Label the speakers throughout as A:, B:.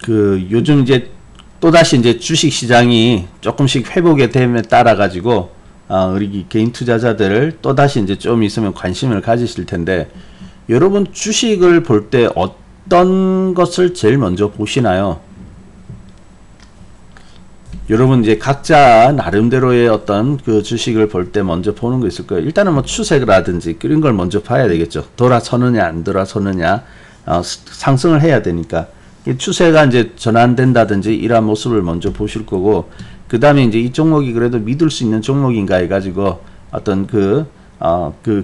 A: 요즘 이제 또다시 이제 주식 시장이 조금씩 회복의 됨에 따라 가지고 우리 개인 투자자들 또다시 이제 좀 있으면 관심을 가지실 텐데, 여러분 주식을 볼 때 어떤 것을 제일 먼저 보시나요? 여러분 이제 각자 나름대로의 어떤 그 주식을 볼 때 먼저 보는 거 있을 거예요. 일단은 뭐 추세라든지 그런 걸 먼저 봐야 되겠죠. 돌아서느냐 안 돌아서느냐, 상승을 해야 되니까 추세가 이제 전환된다든지 이러한 모습을 먼저 보실 거고, 그 다음에 이제 이 종목이 그래도 믿을 수 있는 종목인가 해가지고 어떤 그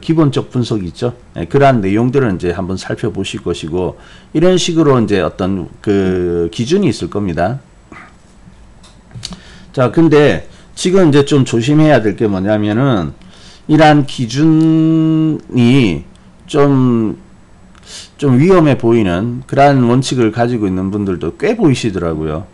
A: 기본적 분석이 있죠. 그러한 내용들은 이제 한번 살펴보실 것이고, 이런 식으로 이제 어떤 그 기준이 있을 겁니다. 자, 근데 지금 이제 좀 조심해야 될 게 뭐냐면은, 이러한 기준이 좀 위험해 보이는 그러한 원칙을 가지고 있는 분들도 꽤 보이시더라고요.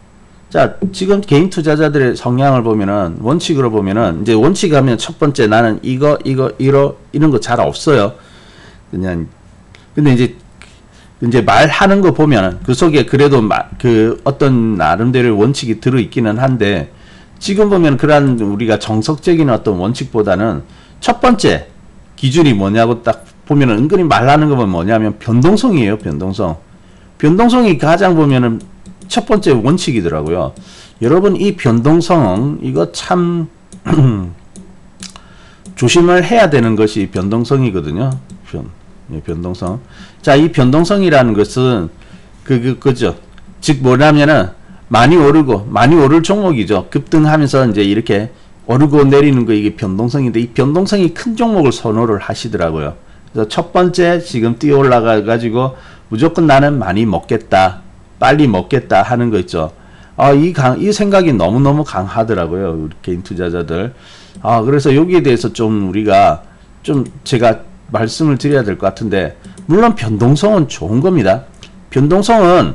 A: 자, 지금 개인 투자자들의 성향을 보면은, 원칙으로 보면은, 이제 원칙 하면 첫 번째 나는 이런 거 잘 없어요. 그냥, 근데 이제 말하는 거 보면은 그 속에 그래도 어떤 나름대로의 원칙이 들어있기는 한데, 지금 보면 그러한 우리가 정석적인 어떤 원칙보다는 첫 번째 기준이 뭐냐고 딱 보면은 은근히 말하는 거 보면 뭐냐면 변동성이에요. 변동성이 가장 보면은 첫 번째 원칙이더라고요. 여러분 이 변동성 이거 참 조심을 해야 되는 것이 변동성이거든요. 변동성. 자, 이 변동성이라는 것은 그죠. 즉 뭐냐면은 많이 오를 종목이죠. 급등하면서 이제 이렇게 오르고 내리는 거, 이게 변동성인데, 이 변동성이 큰 종목을 선호를 하시더라고요. 그래서 첫 번째 지금 뛰어 올라가 가지고 무조건 나는 많이 먹겠다, 빨리 먹겠다 하는 거 있죠. 이 생각이 너무너무 강하더라고요, 우리 개인 투자자들. 그래서 여기에 대해서 좀 우리가 제가 말씀을 드려야 될 것 같은데, 물론 변동성은 좋은 겁니다. 변동성이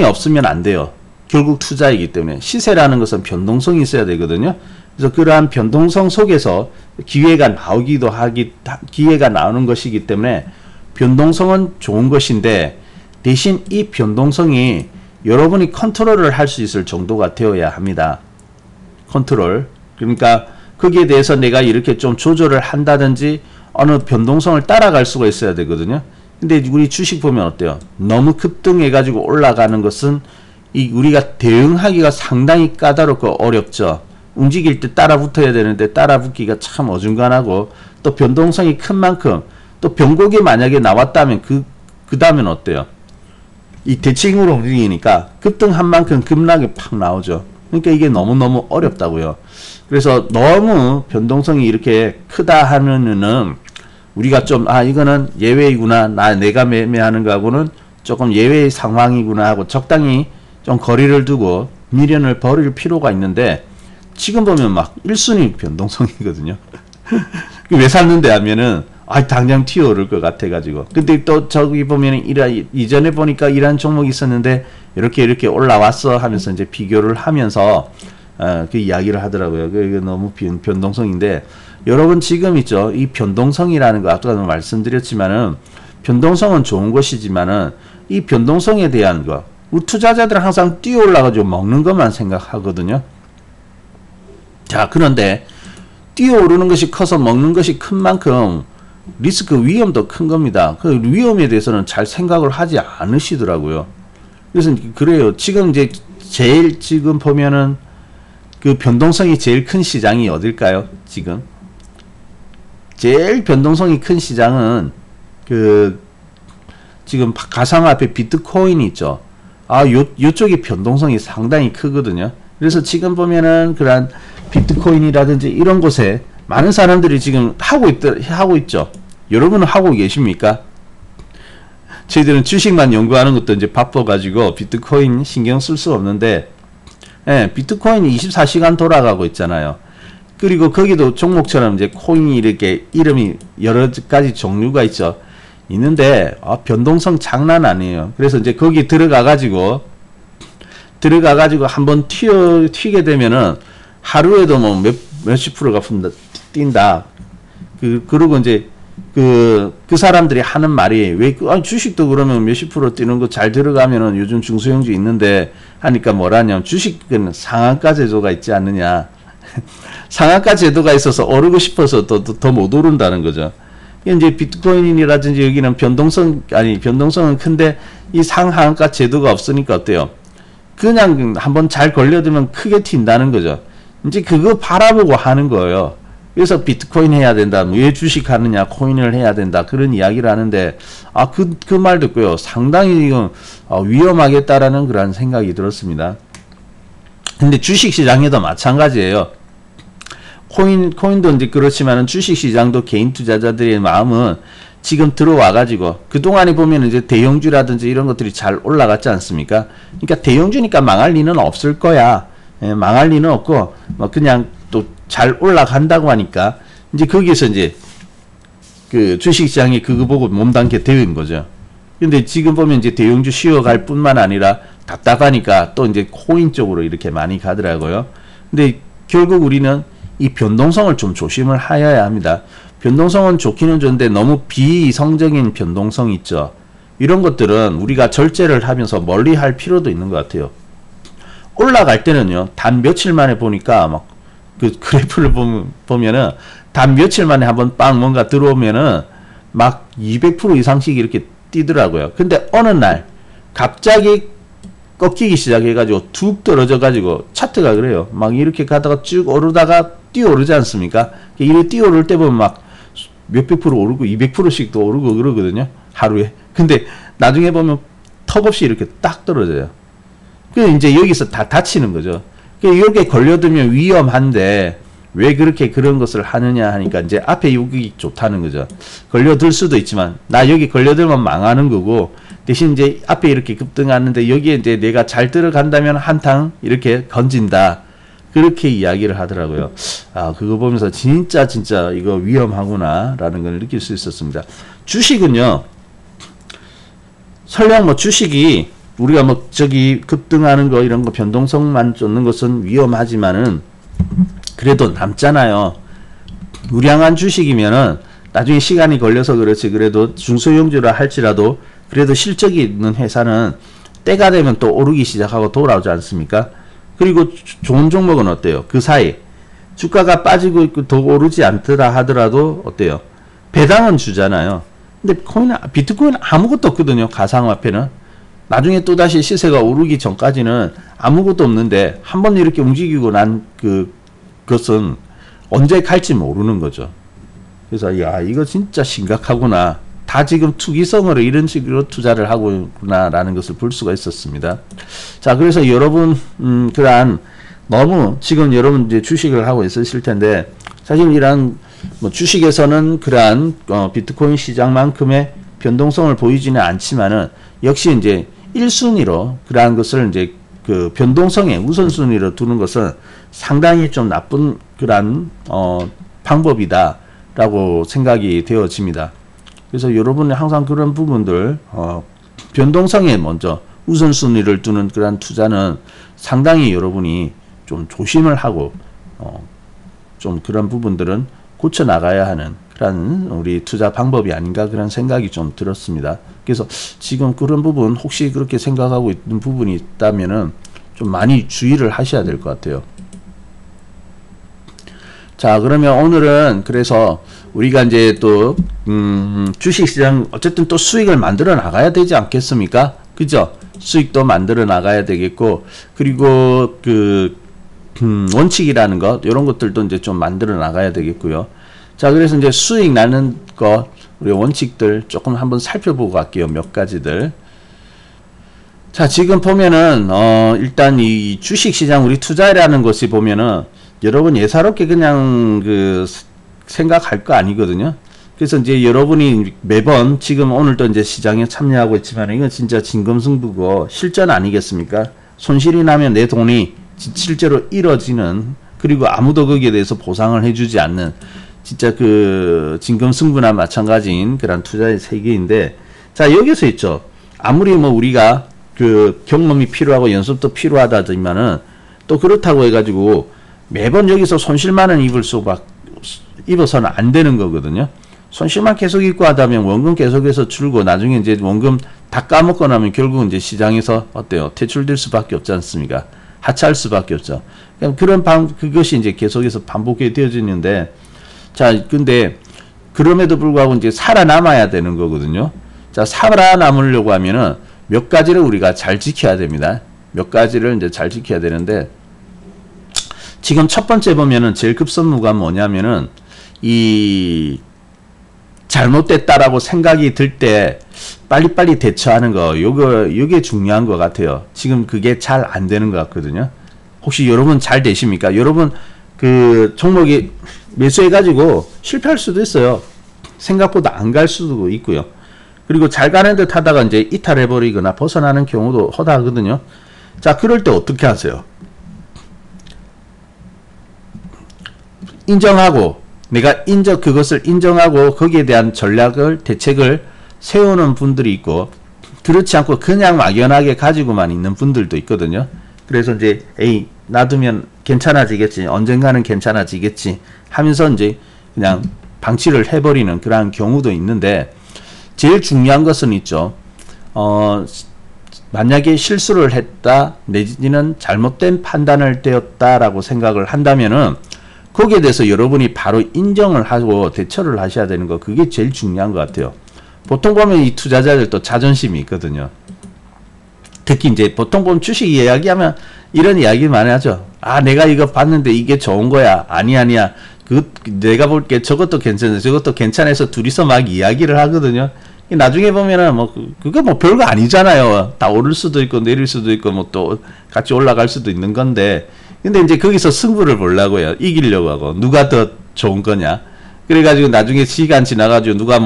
A: 없으면 안 돼요. 결국 투자이기 때문에 시세라는 것은 변동성이 있어야 되거든요. 그래서 그러한 변동성 속에서 기회가 나오는 것이기 때문에 변동성은 좋은 것인데, 대신 이 변동성이 여러분이 컨트롤을 할 수 있을 정도가 되어야 합니다. 컨트롤. 그러니까 거기에 대해서 내가 이렇게 좀 조절을 한다든지 어느 변동성을 따라갈 수가 있어야 되거든요. 근데 우리 주식 보면 어때요? 너무 급등해 가지고 올라가는 것은 우리가 대응하기가 상당히 까다롭고 어렵죠. 움직일 때 따라 붙어야 되는데 따라 붙기가 참 어중간하고, 또 변동성이 큰 만큼 또 변곡이 만약에 나왔다면 그 다음엔 어때요? 이 대칭으로 움직이니까 급등한 만큼 급락이 팍 나오죠. 그러니까 이게 너무너무 어렵다고요. 그래서 너무 변동성이 이렇게 크다 하면은 우리가 이거는 예외이구나, 내가 매매하는 거하고는 조금 예외의 상황이구나 하고 적당히 좀 거리를 두고 미련을 버릴 필요가 있는데, 지금 보면 막 1순위 변동성이거든요. 왜 샀는데 하면은 당장 튀어오를 것 같아가지고. 근데 또 저기 보면은 이전에 보니까 이런 종목이 있었는데 이렇게 올라왔어 하면서 이제 비교를 하면서 그 이야기를 하더라고요. 그게 너무 변동성인데, 여러분 지금 있죠. 이 변동성이라는 거 아까도 말씀드렸지만은, 변동성은 좋은 것이지만은 이 변동성에 대한 거, 우리 투자자들은 항상 뛰어 올라가지고 먹는 것만 생각하거든요. 자, 그런데 뛰어 오르는 것이 커서 먹는 것이 큰 만큼 리스크 위험도 큰 겁니다. 그 위험에 대해서는 잘 생각을 하지 않으시더라고요. 그래서 그래요. 지금 지금 보면은 그 변동성이 제일 큰 시장이 어딜까요? 지금 제일 변동성이 큰 시장은 지금 가상화폐 비트코인이 있죠. 요쪽이 변동성이 상당히 크거든요. 그래서 지금 보면은 그런 비트코인이라든지 이런 곳에 많은 사람들이 지금 하고 있죠. 여러분은 하고 계십니까? 저희들은 주식만 연구하는 것도 이제 바빠가지고 비트코인 신경 쓸 수 없는데, 비트코인이 24시간 돌아가고 있잖아요. 그리고 거기도 종목처럼 이제 코인이 이렇게 이름이 여러 가지 종류가 있는데, 변동성 장난 아니에요. 그래서 이제 거기 들어가가지고 한번 튀게 되면은 하루에도 뭐 몇십 프로가 뛴다. 그러고 이제 그 사람들이 하는 말이 왜 주식도 그러면 몇십 프로 뛰는 거 잘 들어가면은 요즘 중소형주 있는데 하니까 뭐라냐면 주식은 상한가 제도가 있지 않느냐. 상한가 제도가 있어서 오르고 싶어서 더 못 오른다는 거죠. 이제 비트코인이라든지 여기는 변동성은 큰데 이 상한가 제도가 없으니까 어때요? 그냥 한번 잘 걸려들면 크게 튄다는 거죠. 이제 그거 바라보고 하는 거예요. 그래서 비트코인 해야 된다. 왜 주식 하느냐, 코인을 해야 된다. 그런 이야기를 하는데, 그 말 듣고요. 상당히 이건 위험하겠다라는 그런 생각이 들었습니다. 근데 주식 시장에도 마찬가지예요. 코인도 이제 그렇지만은 주식 시장도 개인 투자자들의 마음은 지금 들어와가지고, 그동안에 보면 이제 대형주라든지 이런 것들이 잘 올라갔지 않습니까? 그러니까 대형주니까 망할 리는 없을 거야. 예, 망할 리는 없고, 뭐 그냥 또 잘 올라간다고 하니까, 이제 거기서 이제 그 주식시장이 그거 보고 몸담게 되는 거죠. 근데 지금 보면 이제 대형주 쉬어갈 뿐만 아니라 답답하니까 또 이제 코인 쪽으로 이렇게 많이 가더라고요. 근데 결국 우리는 이 변동성을 좀 조심을 하여야 합니다. 변동성은 좋기는 좋은데 너무 비이성적인 변동성 있죠. 이런 것들은 우리가 절제를 하면서 멀리 할 필요도 있는 것 같아요. 올라갈 때는요, 단 며칠 만에 보니까 막 그 그래프를 보면은 단 며칠 만에 한번 빵 뭔가 들어오면은 막 200% 이상씩 이렇게 뛰더라고요. 근데 어느 날 갑자기 꺾이기 시작해가지고 툭 떨어져가지고 차트가 그래요. 막 이렇게 가다가 쭉 오르다가 뛰어오르지 않습니까? 이렇게 뛰어오를 때 보면 막 몇백 프로 오르고 200%씩도 오르고 그러거든요. 하루에. 근데 나중에 보면 턱없이 이렇게 딱 떨어져요. 그 이제 여기서 다 다치는 거죠. 이렇게 걸려들면 위험한데 왜 그렇게 그런 것을 하느냐 하니까 이제 앞에 여기 좋다는 거죠. 걸려들 수도 있지만 나 여기 걸려들면 망하는 거고 대신 이제 앞에 이렇게 급등하는데 여기에 이제 내가 잘 들어간다면 한탕 이렇게 건진다. 그렇게 이야기를 하더라고요. 그거 보면서 진짜 이거 위험하구나 라는 걸 느낄 수 있었습니다. 주식은요, 설령 뭐 주식이 우리가 뭐 저기 급등하는 거 이런 거 변동성만 쫓는 것은 위험하지만은 그래도 남잖아요. 우량한 주식이면은 나중에 시간이 걸려서 그렇지 그래도 중소형주라 할지라도 그래도 실적이 있는 회사는 때가 되면 또 오르기 시작하고 돌아오지 않습니까? 그리고 좋은 종목은 어때요? 그 사이 주가가 빠지고 있고 더 오르지 않더라 하더라도 어때요? 배당은 주잖아요. 근데 비트코인은 아무것도 없거든요. 가상화폐는. 나중에 또다시 시세가 오르기 전까지는 아무것도 없는데 한번 이렇게 움직이고 난 그것은 언제 갈지 모르는 거죠. 그래서 야, 이거 진짜 심각하구나. 다 지금 투기성으로 이런 식으로 투자를 하고 있구나라는 것을 볼 수가 있었습니다. 자, 그래서 여러분 그러한 너무 지금 여러분 이제 주식을 하고 있으실 텐데 사실 이런 뭐 주식에서는 그러한 비트코인 시장만큼의 변동성을 보이지는 않지만은 역시 이제 1순위로 그러한 것을 이제 그 변동성의 우선순위로 두는 것은 상당히 좀 나쁜 그러한 방법이다라고 생각이 되어집니다. 그래서 여러분이 항상 그런 부분들 변동성에 먼저 우선순위를 두는 그러한 투자는 상당히 여러분이 좀 조심을 하고 좀 그런 부분들은 고쳐 나가야 하는 그런 우리 투자 방법이 아닌가 그런 생각이 좀 들었습니다. 그래서 지금 그런 부분 혹시 그렇게 생각하고 있는 부분이 있다면은 좀 많이 주의를 하셔야 될 것 같아요. 자, 그러면 오늘은 그래서 우리가 이제 또 주식시장 어쨌든 또 수익을 만들어 나가야 되지 않겠습니까? 그죠? 수익도 만들어 나가야 되겠고 그리고 원칙이라는 것 이런 것들도 이제 좀 만들어 나가야 되겠고요. 자, 그래서 이제 수익 나는 것 우리 원칙들 조금 한번 살펴보고 갈게요. 몇 가지들. 자, 지금 보면은 일단 이 주식시장 우리 투자라는 것이 보면은 여러분 예사롭게 그냥 생각할 거 아니거든요. 그래서 이제 여러분이 매번 지금 오늘도 이제 시장에 참여하고 있지만 이건 진짜 진검승부고 실전 아니겠습니까? 손실이 나면 내 돈이 실제로 잃어지는 그리고 아무도 거기에 대해서 보상을 해주지 않는 진짜 진검승부나 마찬가지인 그런 투자의 세계인데 자, 여기서 있죠. 아무리 뭐 우리가 경험이 필요하고 연습도 필요하다지만은 또 그렇다고 해가지고 매번 여기서 손실만은 입어서는 안 되는 거거든요. 손실만 계속 입고 하다면 원금 계속해서 줄고 나중에 이제 원금 다 까먹고 나면 결국은 이제 시장에서 어때요? 퇴출될 수밖에 없지 않습니까? 하차할 수밖에 없죠. 그런 그것이 이제 계속해서 반복이 되어지는데, 자, 근데 그럼에도 불구하고 이제 살아남아야 되는 거거든요. 자, 살아남으려고 하면은 몇 가지를 우리가 잘 지켜야 됩니다. 몇 가지를 이제 잘 지켜야 되는데, 지금 첫 번째 보면은 제일 급선무가 뭐냐면은 이 잘못됐다라고 생각이 들 때 빨리빨리 대처하는 거, 요게 중요한 것 같아요. 지금 그게 잘 안 되는 것 같거든요. 혹시 여러분 잘 되십니까? 여러분 그 종목이 매수해가지고 실패할 수도 있어요. 생각보다 안 갈 수도 있고요. 그리고 잘 가는 듯 하다가 이제 이탈해버리거나 벗어나는 경우도 허다하거든요. 자, 그럴 때 어떻게 하세요? 인정하고, 내가 그것을 인정하고 거기에 대한 전략을, 대책을 세우는 분들이 있고, 그렇지 않고 그냥 막연하게 가지고만 있는 분들도 있거든요. 그래서 이제, 에이, 놔두면 괜찮아지겠지, 언젠가는 괜찮아지겠지 하면서 이제 그냥 방치를 해버리는 그러한 경우도 있는데, 제일 중요한 것은 있죠. 만약에 실수를 했다, 내지는 잘못된 판단을 되었다라고 생각을 한다면은, 거기에 대해서 여러분이 바로 인정을 하고 대처를 하셔야 되는 거, 그게 제일 중요한 것 같아요. 보통 보면 이 투자자들도 자존심이 있거든요. 특히 이제 보통 보면 주식 이야기하면 이런 이야기 많이 하죠. 아, 내가 이거 봤는데 이게 좋은 거야. 아니야. 내가 볼게 저것도 괜찮아. 저것도 괜찮아서 둘이서 막 이야기를 하거든요. 나중에 보면은 그거 별거 아니잖아요. 다 오를 수도 있고 내릴 수도 있고 또 같이 올라갈 수도 있는 건데, 근데 이제 거기서 승부를 보려고요. 이기려고 하고, 누가 더 좋은 거냐. 그래가지고 나중에 시간 지나가지고 누가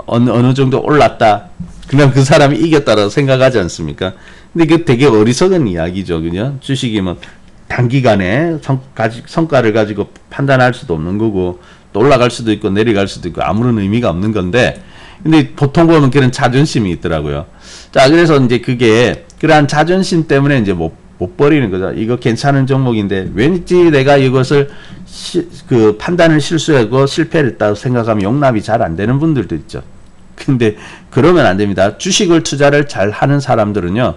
A: 어느 정도 올랐다, 그냥 그 사람이 이겼다라고 생각하지 않습니까? 근데 그 되게 어리석은 이야기죠. 그죠? 주식이 단기간에 성과를 가지고 판단할 수도 없는 거고, 또 올라갈 수도 있고 내려갈 수도 있고 아무런 의미가 없는 건데, 근데 보통 보면 그런 자존심이 있더라고요. 자, 그래서 이제 그게 그러한 자존심 때문에 이제 못 버리는 거죠. 이거 괜찮은 종목인데 왠지 내가 이것을 그 판단을 실수하고 실패를 했다고 생각하면 용납이 잘 안 되는 분들도 있죠. 근데 그러면 안 됩니다. 주식을 투자를 잘 하는 사람들은요,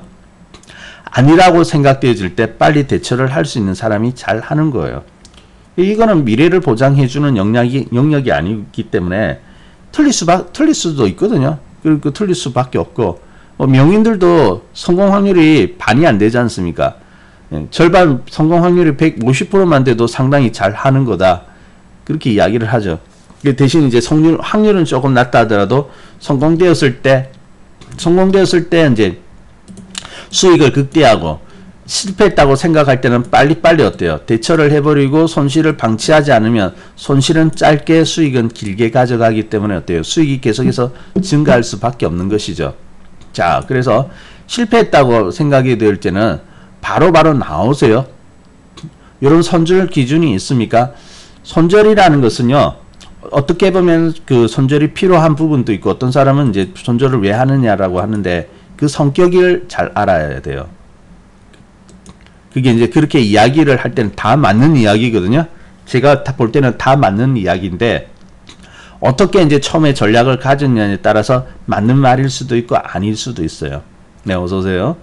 A: 아니라고 생각되어질 때 빨리 대처를 할 수 있는 사람이 잘 하는 거예요. 이거는 미래를 보장해주는 영역이 아니기 때문에 틀릴 수도 있거든요. 그리고 틀릴 수밖에 없고, 명인들도 성공 확률이 반이 안 되지 않습니까? 절반 성공 확률이 150%만 돼도 상당히 잘 하는 거다, 그렇게 이야기를 하죠. 대신 이제 확률은 조금 낮다 하더라도 성공되었을 때 이제 수익을 극대화하고, 실패했다고 생각할 때는 빨리빨리 어때요? 대처를 해버리고 손실을 방치하지 않으면 손실은 짧게, 수익은 길게 가져가기 때문에 어때요? 수익이 계속해서 증가할 수밖에 없는 것이죠. 자, 그래서 실패했다고 생각이 될 때는 바로바로 나오세요. 이런 손절 기준이 있습니까? 손절이라는 것은요, 어떻게 보면 그 손절이 필요한 부분도 있고, 어떤 사람은 이제 손절을 왜 하느냐라고 하는데, 그 성격을 잘 알아야 돼요. 그게 이제 그렇게 이야기를 할 때는 다 맞는 이야기거든요. 제가 볼 때는 다 맞는 이야기인데, 어떻게 이제 처음에 전략을 가졌냐에 따라서 맞는 말일 수도 있고 아닐 수도 있어요. 네, 어서오세요.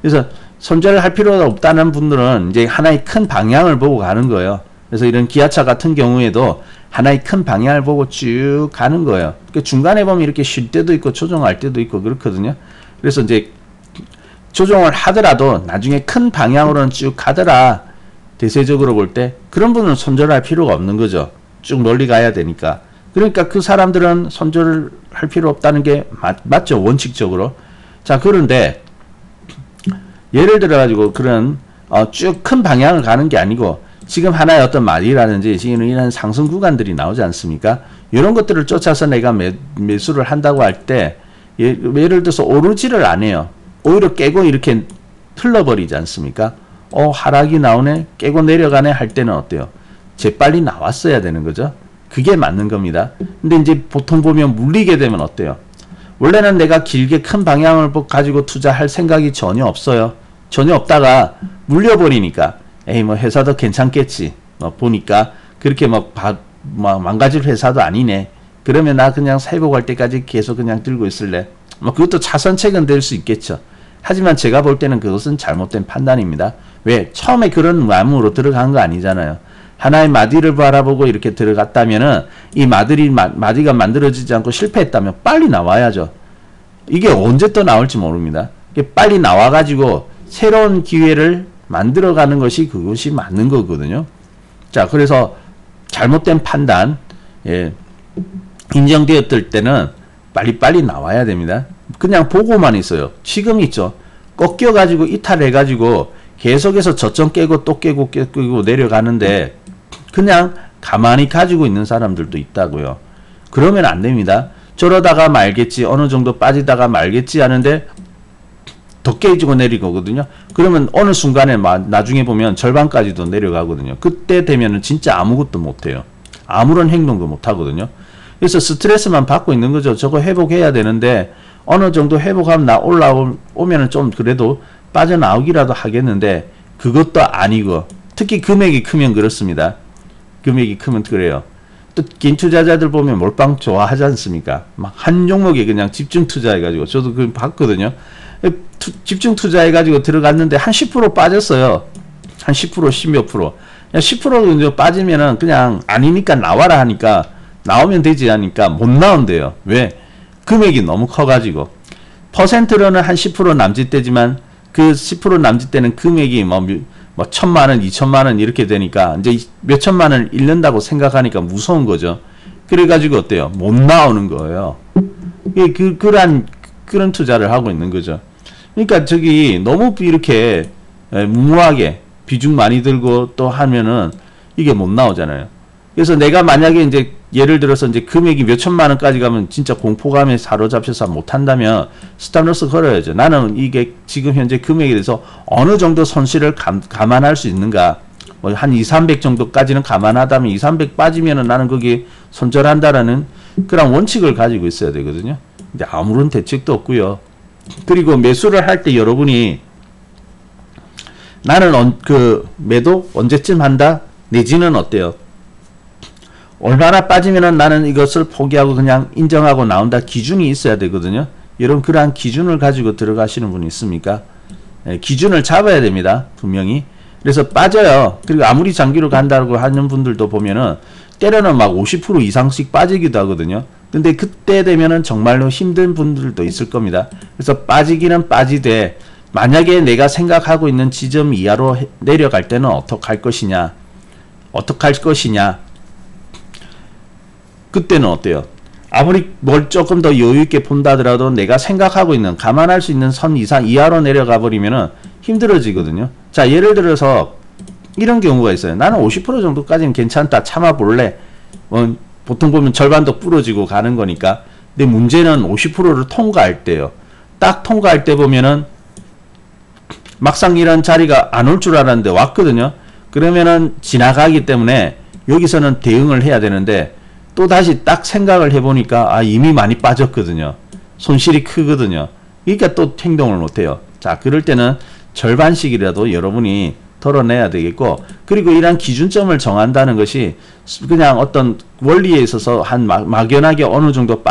A: 그래서 손절을 할 필요가 없다는 분들은 이제 하나의 큰 방향을 보고 가는 거예요. 그래서 이런 기아차 같은 경우에도 하나의 큰 방향을 보고 쭉 가는 거예요. 그러니까 중간에 보면 이렇게 쉴 때도 있고 조정할 때도 있고 그렇거든요. 그래서 이제 조정을 하더라도 나중에 큰 방향으로는 쭉 가더라, 대세적으로 볼 때, 그런 분은 손절할 필요가 없는 거죠. 쭉 멀리 가야 되니까. 그러니까 그 사람들은 손절을 할 필요 없다는 게 맞죠, 원칙적으로. 자, 그런데 예를 들어 가지고 그런 쭉 큰 방향을 가는 게 아니고, 지금 하나의 어떤 말이라든지 지금 이런 상승 구간들이 나오지 않습니까? 이런 것들을 쫓아서 내가 매수를 한다고 할 때, 예를 들어서 오르지를 안 해요. 오히려 깨고 이렇게 흘러버리지 않습니까? 하락이 나오네, 깨고 내려가네 할 때는 어때요? 재빨리 나왔어야 되는 거죠. 그게 맞는 겁니다. 근데 이제 보통 보면 물리게 되면 어때요? 원래는 내가 길게 큰 방향을 가지고 투자할 생각이 전혀 없어요. 전혀 없다가 물려버리니까, 에이, 회사도 괜찮겠지. 보니까 그렇게 망가질 회사도 아니네. 그러면 나 그냥 회복할 때까지 계속 그냥 들고 있을래. 뭐 그것도 차선책은 될 수 있겠죠. 하지만 제가 볼 때는 그것은 잘못된 판단입니다. 왜? 처음에 그런 마음으로 들어간 거 아니잖아요. 하나의 마디를 바라보고 이렇게 들어갔다면은 이 마디가 만들어지지 않고 실패했다면 빨리 나와야죠. 이게 언제 또 나올지 모릅니다. 빨리 나와가지고 새로운 기회를 만들어가는 것이 그것이 맞는 거거든요. 자, 그래서 잘못된 판단, 예, 인정되었을 때는 빨리빨리 나와야 됩니다. 그냥 보고만 있어요. 지금 있죠. 꺾여가지고 이탈해가지고 계속해서 저점 깨고 또 깨고 내려가는데 그냥 가만히 가지고 있는 사람들도 있다고요. 그러면 안 됩니다. 저러다가 말겠지, 어느 정도 빠지다가 말겠지 하는데 더 깨지고 내리거든요. 그러면 어느 순간에 나중에 보면 절반까지도 내려가거든요. 그때 되면은 진짜 아무것도 못해요. 아무런 행동도 못하거든요. 그래서 스트레스만 받고 있는 거죠. 저거 회복해야 되는데 어느 정도 회복하면 올라오면은 좀 그래도 빠져나오기라도 하겠는데 그것도 아니고, 특히 금액이 크면 그렇습니다. 금액이 크면 그래요. 또 긴 투자자들 보면 몰빵 좋아하지 않습니까? 막 한 종목에 그냥 집중 투자해가지고, 저도 그거 봤거든요. 집중 투자해가지고 들어갔는데 한 10% 빠졌어요. 한 10%, 10몇 프로. 10% 빠지면은 그냥 아니니까 나와라 하니까 나오면 되지 하니까 못 나온대요. 왜? 금액이 너무 커가지고. 퍼센트로는 한 10% 남짓되지만 그 10% 남짓되는 금액이 뭐 1,000만원, 2,000만원 이렇게 되니까 이제 몇천만원을 잃는다고 생각하니까 무서운 거죠. 그래가지고 어때요? 못 나오는 거예요. 그런 투자를 하고 있는 거죠. 그러니까 저기 너무 이렇게 무모하게 비중 많이 들고 또 하면은 이게 못 나오잖아요. 그래서 내가 만약에 이제 예를 들어서 이제 금액이 몇천만 원까지 가면 진짜 공포감에 사로잡혀서 못한다면 스탑로스 걸어야죠. 나는 이게 지금 현재 금액에 대해서 어느 정도 손실을 감안할 수 있는가. 뭐 한 2, 300 정도까지는 감안하다면 2, 300 빠지면은 나는 거기에 손절한다라는 그런 원칙을 가지고 있어야 되거든요. 근데 아무런 대책도 없고요. 그리고 매수를 할 때 여러분이 나는 매도 언제쯤 한다? 내지는 어때요? 얼마나 빠지면은 나는 이것을 포기하고 그냥 인정하고 나온다. 기준이 있어야 되거든요. 여러분 그러한 기준을 가지고 들어가시는 분이 있습니까? 기준을 잡아야 됩니다. 분명히. 그래서 빠져요. 그리고 아무리 장기로 간다고 하는 분들도 보면은 때로는 막 50% 이상씩 빠지기도 하거든요. 근데 그때 되면은 정말로 힘든 분들도 있을 겁니다. 그래서 빠지기는 빠지되 만약에 내가 생각하고 있는 지점 이하로 내려갈 때는 어떻게 할 것이냐. 그때는 어때요? 아무리 뭘 조금 더 여유있게 본다 하더라도 내가 생각하고 있는, 감안할 수 있는 선 이하로 내려가 버리면은 힘들어지거든요. 자, 예를 들어서 이런 경우가 있어요. 나는 50% 정도까지는 괜찮다. 참아볼래. 보통 보면 절반도 부러지고 가는 거니까. 근데 문제는 50%를 통과할 때요. 딱 통과할 때 보면은 막상 이런 자리가 안 올 줄 알았는데 왔거든요. 그러면은 지나가기 때문에 여기서는 대응을 해야 되는데 또 다시 딱 생각을 해보니까 이미 많이 빠졌거든요. 손실이 크거든요. 그러니까 또 행동을 못해요. 자, 그럴 때는 절반씩이라도 여러분이 덜어내야 되겠고, 그리고 이러한 기준점을 정한다는 것이 그냥 어떤 원리에 있어서 한 막연하게 어느 정도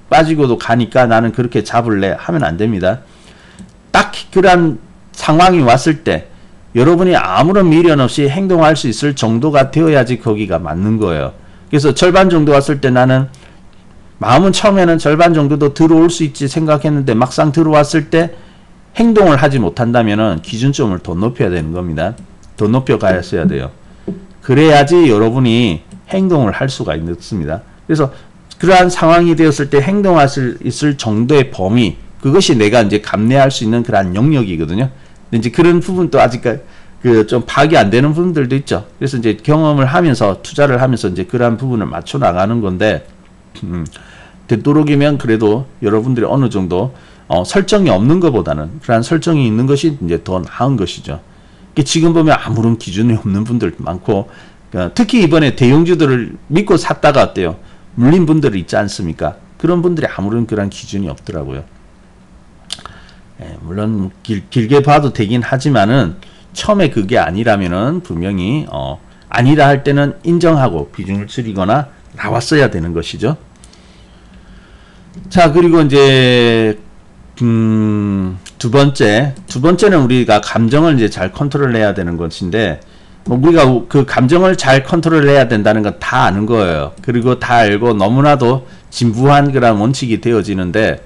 A: 빠지고도 가니까 나는 그렇게 잡을래 하면 안 됩니다. 딱 그런 상황이 왔을 때 여러분이 아무런 미련 없이 행동할 수 있을 정도가 되어야지 거기가 맞는 거예요. 그래서 절반 정도 왔을 때 나는 마음은 처음에는 절반 정도도 들어올 수 있지 생각했는데 막상 들어왔을 때 행동을 하지 못한다면은 기준점을 더 높여야 되는 겁니다. 더 높여 가야 돼요. 그래야지 여러분이 행동을 할 수가 있습니다. 그래서 그러한 상황이 되었을 때 행동할 수 있을 정도의 범위, 그것이 내가 이제 감내할 수 있는 그러한 영역이거든요. 근데 이제 그런 부분도 아직 좀 파악이 안 되는 부분들도 있죠. 그래서 이제 경험을 하면서 투자를 하면서 이제 그러한 부분을 맞춰 나가는 건데, 되도록이면 그래도 여러분들이 어느 정도 설정이 없는 것보다는 그러한 설정이 있는 것이 이제 더 나은 것이죠. 지금 보면 아무런 기준이 없는 분들 많고, 특히 이번에 대형주들을 믿고 샀다가 어때요? 물린 분들이 있지 않습니까? 그런 분들이 아무런 그런 기준이 없더라고요. 물론 길게 봐도 되긴 하지만은 처음에 그게 아니라면은 분명히 아니다 할 때는 인정하고 비중을 줄이거나 나왔어야 되는 것이죠. 자, 그리고 이제 두 번째는 우리가 감정을 이제 잘 컨트롤해야 되는 것인데, 뭐 우리가 그 감정을 잘 컨트롤해야 된다는 건 다 아는 거예요. 그리고 다 알고 너무나도 진부한 그런 원칙이 되어지는데,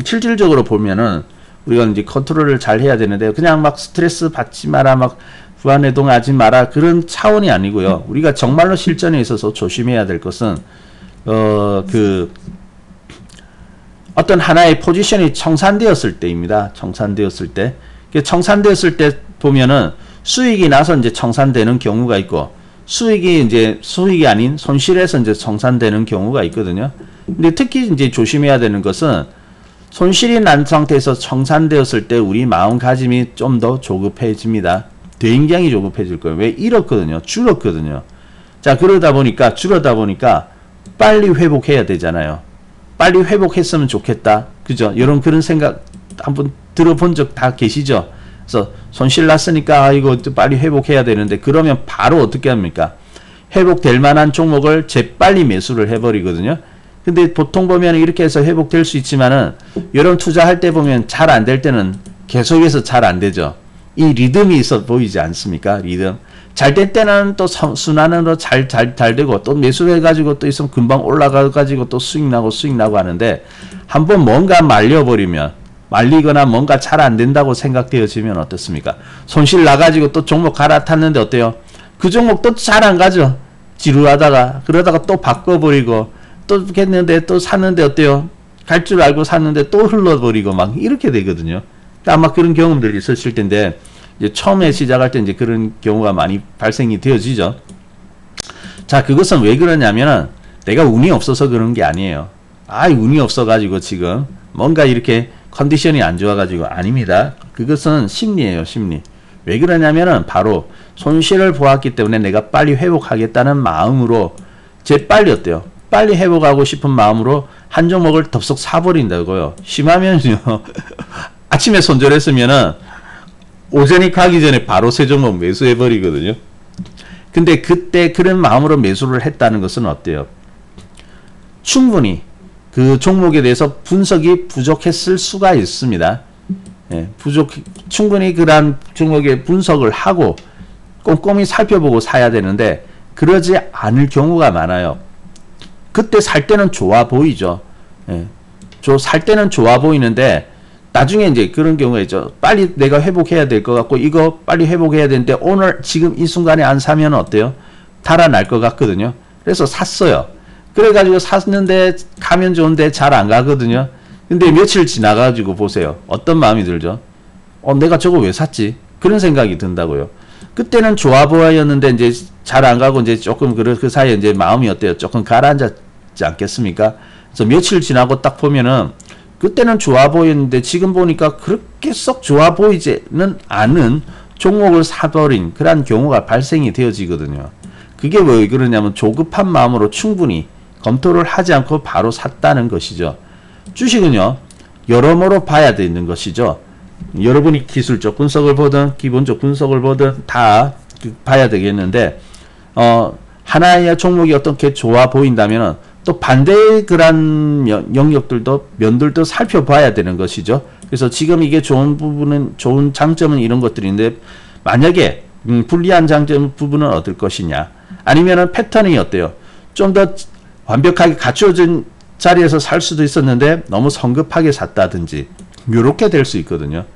A: 실질적으로 보면은 우리가 이제 컨트롤을 잘 해야 되는데, 그냥 막 스트레스 받지 마라, 막 불안해동하지 마라, 그런 차원이 아니고요. 우리가 정말로 실전에 있어서 조심해야 될 것은 어떤 하나의 포지션이 청산되었을 때입니다. 청산되었을 때. 청산되었을 때 보면은 수익이 나서 이제 청산되는 경우가 있고, 수익이 아닌 손실에서 이제 청산되는 경우가 있거든요. 근데 특히 이제 조심해야 되는 것은 손실이 난 상태에서 청산되었을 때 우리 마음가짐이 좀 더 조급해집니다. 굉장히 조급해질 거예요. 왜? 잃었거든요. 줄었거든요. 자, 줄어다 보니까 빨리 회복해야 되잖아요. 빨리 회복했으면 좋겠다. 그죠? 그런 생각 한번 들어본 적 다 계시죠? 그래서 손실 났으니까 이거 빨리 회복해야 되는데, 그러면 바로 어떻게 합니까? 회복될 만한 종목을 재빨리 매수를 해버리거든요. 근데 보통 보면 이렇게 해서 회복될 수 있지만은, 이런 투자할 때 보면 잘 안 될 때는 계속해서 잘 안 되죠. 이 리듬이 있어 보이지 않습니까? 리듬. 잘 될 때는 또 순환으로 잘 되고, 또 매수해가지고 또 있으면 금방 올라가가지고 또 수익 나고 하는데, 한번 뭔가 말리거나 뭔가 잘 안 된다고 생각되어지면 어떻습니까? 손실 나가지고 또 종목 갈아탔는데 어때요? 그 종목 또 잘 안 가죠? 지루하다가, 그러다가 또 바꿔버리고, 또 했는데 또 샀는데 어때요? 갈 줄 알고 샀는데 또 흘러버리고 막 이렇게 되거든요. 아마 그런 경험들이 있으실 텐데, 이제 처음에 시작할 때 이제 그런 경우가 많이 발생이 되어지죠. 자, 그것은 왜 그러냐면은 내가 운이 없어서 그런 게 아니에요. 운이 없어가지고 지금 뭔가 이렇게 컨디션이 안 좋아가지고 아닙니다. 그것은 심리예요, 심리. 왜 그러냐면은 바로 손실을 보았기 때문에 내가 빨리 회복하겠다는 마음으로 재빨리 어때요? 빨리 회복하고 싶은 마음으로 한 종목을 덥석 사버린다고요. 심하면요. 아침에 손절했으면은 오전이 가기 전에 바로 새 종목 매수해버리거든요. 근데 그때 그런 마음으로 매수를 했다는 것은 어때요? 충분히 그 종목에 대해서 분석이 부족했을 수가 있습니다. 예, 충분히 그러한 종목의 분석을 하고 꼼꼼히 살펴보고 사야 되는데, 그러지 않을 경우가 많아요. 그때 살 때는 좋아 보이죠. 예, 살 때는 좋아 보이는데, 나중에 이제 그런 경우가 있죠. 빨리 내가 회복해야 될 것 같고, 이거 빨리 회복해야 되는데, 오늘 지금 이 순간에 안 사면 어때요? 달아날 것 같거든요. 그래서 샀어요. 그래가지고 샀는데 가면 좋은데 잘 안 가거든요. 근데 며칠 지나가지고 보세요. 어떤 마음이 들죠? 내가 저거 왜 샀지? 그런 생각이 든다고요. 그때는 좋아 보였는데 이제 잘 안 가고 이제 조금 그 사이에 이제 마음이 어때요? 조금 가라앉았지 않겠습니까? 그래서 며칠 지나고 딱 보면은 그때는 좋아 보였는데 지금 보니까 그렇게 썩 좋아 보이지는 않은 종목을 사버린 그런 경우가 발생이 되어지거든요. 그게 왜 그러냐면 조급한 마음으로 충분히 검토를 하지 않고 바로 샀다는 것이죠. 주식은요, 여러모로 봐야 되는 것이죠. 여러분이 기술적 분석을 보든 기본적 분석을 보든 다 봐야 되겠는데, 하나의 종목이 어떻게 좋아 보인다면 또 반대의 그런 영역들도 면들도 살펴봐야 되는 것이죠. 그래서 지금 이게 좋은 장점은 이런 것들인데, 만약에 불리한 장점 부분은 어떨 것이냐, 아니면은 패턴이 어때요? 좀 더 완벽하게 갖춰진 자리에서 살 수도 있었는데 너무 성급하게 샀다든지 이렇게 될 수 있거든요.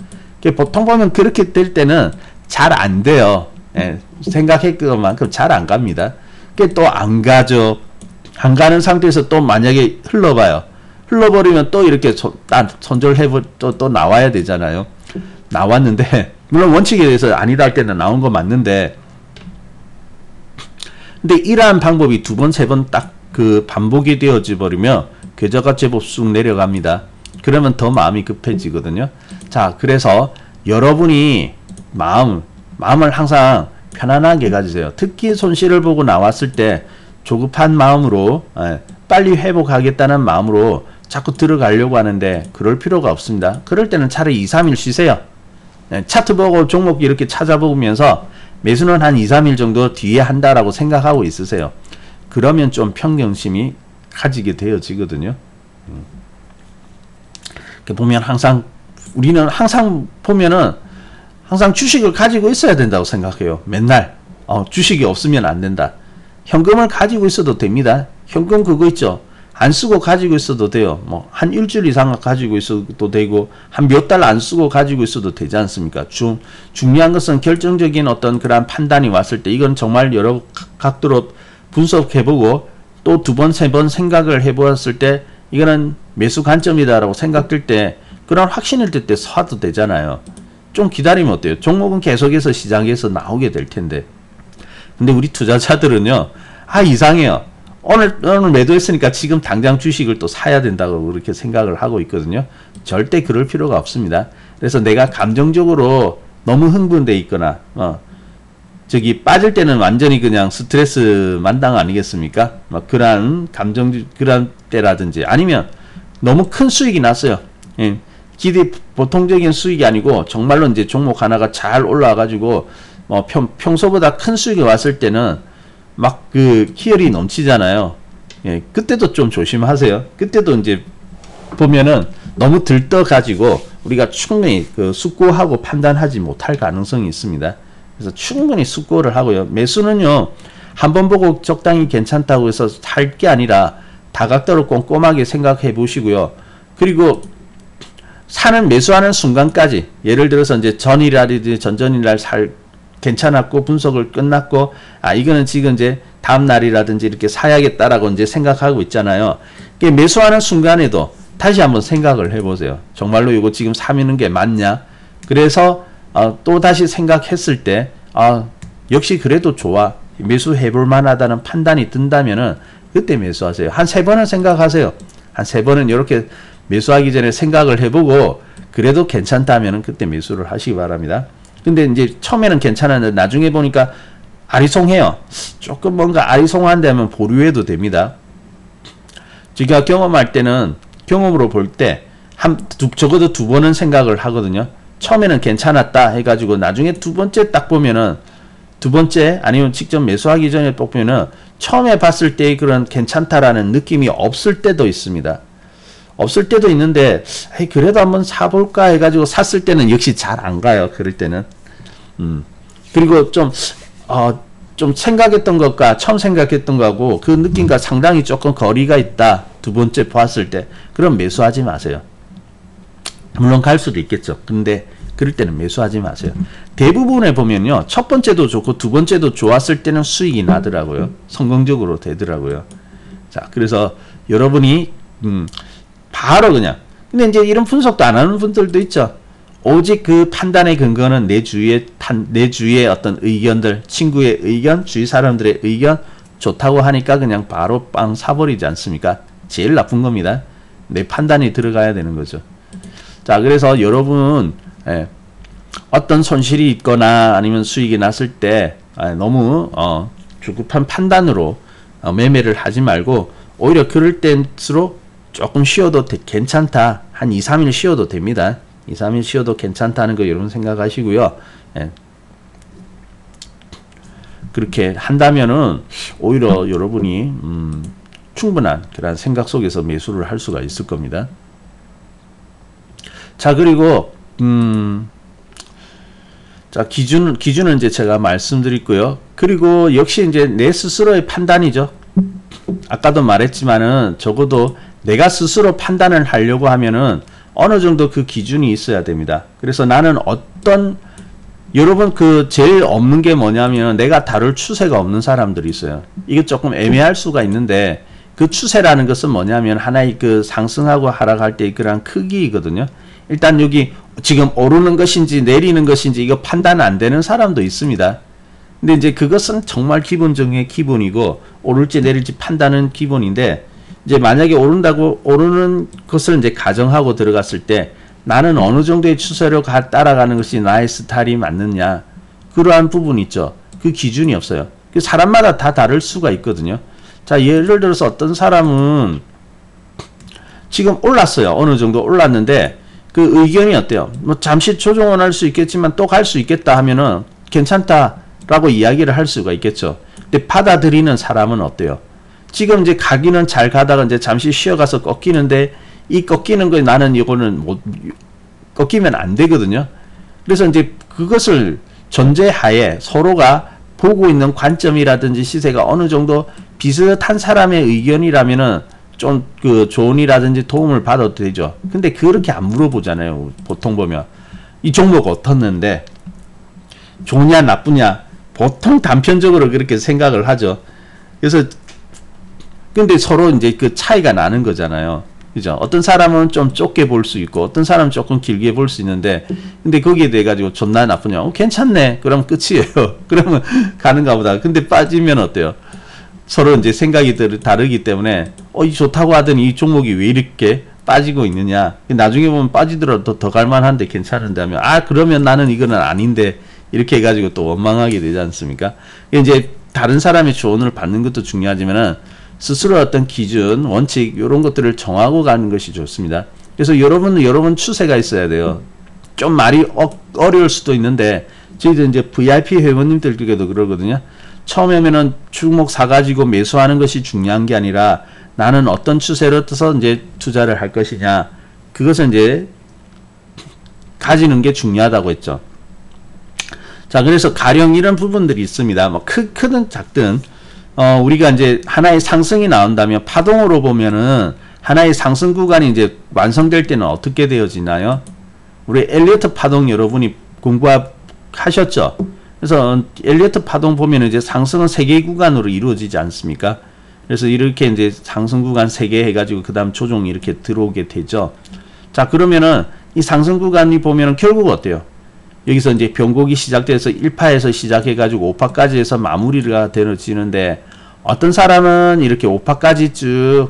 A: 보통 보면 그렇게 될 때는 잘 안 돼요. 예, 생각했던 만큼 잘 안 갑니다. 또 안 가죠. 안 가는 상태에서 또 만약에 흘러봐요. 흘러버리면 또 이렇게 또 나와야 되잖아요. 나왔는데, 물론 원칙에 대해서 아니다 할 때는 나온 거 맞는데, 근데 이러한 방법이 두 번, 세 번 딱 반복이 되어져 버리면 계좌가 제법 쑥 내려갑니다. 그러면 더 마음이 급해지거든요. 자, 그래서 여러분이 마음을 항상 편안하게 가지세요. 특히 손실을 보고 나왔을 때 조급한 마음으로, 빨리 회복하겠다는 마음으로 자꾸 들어가려고 하는데 그럴 필요가 없습니다. 그럴 때는 차라리 2, 3일 쉬세요. 차트 보고 종목 이렇게 찾아보면서 매수는 한 2, 3일 정도 뒤에 한다라고 생각하고 있으세요. 그러면 좀 평정심이 가지게 되어지거든요. 보면 항상 우리는 항상 보면은 항상 주식을 가지고 있어야 된다고 생각해요. 맨날 주식이 없으면 안 된다. 현금을 가지고 있어도 됩니다. 현금 그거 있죠. 안 쓰고 가지고 있어도 돼요. 뭐 한 일주일 이상 가지고 있어도 되고 한 몇 달 안 쓰고 가지고 있어도 되지 않습니까? 중요한 것은 결정적인 어떤 그런 판단이 왔을 때 이건 정말 여러 각도로 분석해보고 또 두 번, 세 번 생각을 해보았을 때 이거는 매수 관점이다라고 생각될 때 그런 확신을 들 때 사도 되잖아요. 좀 기다리면 어때요? 종목은 계속해서 시장에서 나오게 될 텐데. 근데 우리 투자자들은요, 이상해요. 오늘 매도했으니까 지금 당장 주식을 또 사야 된다고 그렇게 생각을 하고 있거든요. 절대 그럴 필요가 없습니다. 그래서 내가 감정적으로 너무 흥분돼 있거나, 저기 빠질 때는 완전히 그냥 스트레스 만당 아니겠습니까? 그러한 그러한 때라든지 아니면 너무 큰 수익이 났어요. 예. 보통적인 수익이 아니고 정말로 이제 종목 하나가 잘 올라와가지고 평소보다 큰 수익이 왔을 때는 막 그 희열이 넘치잖아요. 예, 그때도 좀 조심하세요. 그때도 이제 보면은 너무 들떠가지고 우리가 충분히 그 숙고하고 판단하지 못할 가능성이 있습니다. 그래서 충분히 숙고를 하고요. 매수는요, 한번 보고 적당히 괜찮다고 해서 살 게 아니라 다각도로 꼼꼼하게 생각해 보시고요. 그리고 매수하는 순간까지, 예를 들어서 이제 전일이라든지 전전일날 괜찮았고 분석을 끝났고, 이거는 지금 이제 다음 날이라든지 이렇게 사야겠다라고 이제 생각하고 있잖아요. 매수하는 순간에도 다시 한번 생각을 해보세요. 정말로 이거 지금 사미는 게 맞냐? 그래서 또 다시 생각했을 때 역시 그래도 좋아, 매수해볼 만하다는 판단이 든다면은 그때 매수하세요. 한 3번은 생각하세요. 한 3번은 이렇게 매수하기 전에 생각을 해보고 그래도 괜찮다면은 그때 매수를 하시기 바랍니다. 근데 이제 처음에는 괜찮았는데 나중에 보니까 아리송해요. 조금 뭔가 아리송한데 하면 보류해도 됩니다. 제가 경험할 때는, 경험으로 볼 때 적어도 2번은 생각을 하거든요. 처음에는 괜찮았다 해가지고 나중에 두 번째 딱 보면은, 두 번째 아니면 직접 매수하기 전에 보면은 처음에 봤을 때 그런 괜찮다라는 느낌이 없을 때도 있습니다. 없을 때도 있는데 그래도 한번 사볼까 해가지고 샀을 때는 역시 잘 안 가요. 그럴 때는. 그리고 좀 생각했던 것과 처음 생각했던 거하고 그 느낌과 상당히 조금 거리가 있다. 두 번째 봤을 때. 그럼 매수하지 마세요. 물론 갈 수도 있겠죠. 근데 그럴 때는 매수하지 마세요. 대부분에 보면요, 첫 번째도 좋고 두 번째도 좋았을 때는 수익이 나더라고요. 성공적으로 되더라고요. 자, 그래서 여러분이 바로 그냥, 근데 이제 이런 분석도 안 하는 분들도 있죠. 오직 그 판단의 근거는 내 주위의 어떤 의견들, 친구의 의견, 주위 사람들의 의견 좋다고 하니까 그냥 바로 빵 사버리지 않습니까? 제일 나쁜 겁니다. 내 판단이 들어가야 되는 거죠. 자, 그래서 여러분, 어떤 손실이 있거나 아니면 수익이 났을 때 너무 조급한 판단으로 매매를 하지 말고 오히려 그럴 때일수록 조금 쉬어도 괜찮다. 한 2, 3일 쉬어도 됩니다. 2, 3일 쉬어도 괜찮다는 거 여러분 생각하시고요. 그렇게 한다면은 오히려 여러분이 충분한 그런 생각 속에서 매수를 할 수가 있을 겁니다. 자, 그리고 자, 기준은 이제 제가 말씀드렸고요. 그리고 역시 이제 내 스스로의 판단이죠. 아까도 말했지만은 적어도 내가 스스로 판단을 하려고 하면은 어느 정도 그 기준이 있어야 됩니다. 그래서 나는 여러분 제일 없는 게 뭐냐면 내가 다룰 추세가 없는 사람들이 있어요. 이게 조금 애매할 수가 있는데 그 추세라는 것은 뭐냐면 하나의 그 상승하고 하락할 때의 그런 크기이거든요. 일단 여기 지금 오르는 것인지 내리는 것인지 이거 판단 안 되는 사람도 있습니다. 근데 이제 그것은 정말 기본 중에 기본이고 오를지 내릴지 판단은 기본인데 이제 만약에 오르는 것을 이제 가정하고 들어갔을 때 나는 어느 정도의 추세로 따라가는 것이 나의 스타일이 맞느냐, 그러한 부분이 있죠. 그 기준이 없어요. 그 사람마다 다 다를 수가 있거든요. 자, 예를 들어서 어떤 사람은 지금 올랐어요. 어느 정도 올랐는데 그 의견이 어때요? 뭐 잠시 조정은 할 수 있겠지만 또 갈 수 있겠다 하면은 괜찮다라고 이야기를 할 수가 있겠죠. 근데 받아들이는 사람은 어때요? 지금 이제 가기는 잘 가다가 이제 잠시 쉬어가서 꺾이는데 이 꺾이는 거 나는 이거는 못 꺾이면 안 되거든요. 그래서 이제 그것을 전제하에 서로가 보고 있는 관점이라든지 시세가 어느 정도 비슷한 사람의 의견이라면은 좀 그 조언이라든지 도움을 받아도 되죠. 근데 그렇게 안 물어보잖아요. 보통 보면 이 종목 어떻는데 좋냐 나쁘냐 보통 단편적으로 그렇게 생각을 하죠. 그래서 근데 서로 이제 그 차이가 나는 거잖아요. 그죠? 어떤 사람은 좀 좁게 볼 수 있고 어떤 사람은 조금 길게 볼 수 있는데 근데 거기에 대해 가지고 좋나 나쁘냐 괜찮네 그럼 끝이에요. 그러면 가는가 보다. 근데 빠지면 어때요? 서로 이제 생각이 다르기 때문에 이 좋다고 하더니 이 종목이 왜 이렇게 빠지고 있느냐. 나중에 보면 빠지더라도 더 갈만한데 괜찮은데 하면 그러면 나는 이거는 아닌데 이렇게 해가지고 또 원망하게 되지 않습니까? 이제 다른 사람의 조언을 받는 것도 중요하지만은 스스로 어떤 기준, 원칙 이런 것들을 정하고 가는 것이 좋습니다. 그래서 여러분 추세가 있어야 돼요. 좀 말이 어려울 수도 있는데 저희들 이제 VIP 회원님들께도 그러거든요. 처음에는 종목 사가지고 매수하는 것이 중요한 게 아니라 나는 어떤 추세로 떠서 이제 투자를 할 것이냐. 그것을 이제 가지는 게 중요하다고 했죠. 자, 그래서 가령 이런 부분들이 있습니다. 뭐 크든 작든 우리가 이제 하나의 상승이 나온다면 파동으로 보면은 하나의 상승 구간이 이제 완성될 때는 어떻게 되어지나요? 우리 엘리어트 파동 여러분이 공부하셨죠? 그래서 엘리어트 파동 보면 이제 상승은 3개 구간으로 이루어지지 않습니까? 그래서 이렇게 이제 상승 구간 3개 해가지고 그 다음 조정이 이렇게 들어오게 되죠. 자, 그러면은 이 상승 구간이 보면은 결국 어때요? 여기서 이제 변곡이 시작돼서 1파에서 시작해가지고 5파까지 해서 마무리가 되어지는데 어떤 사람은 이렇게 5파까지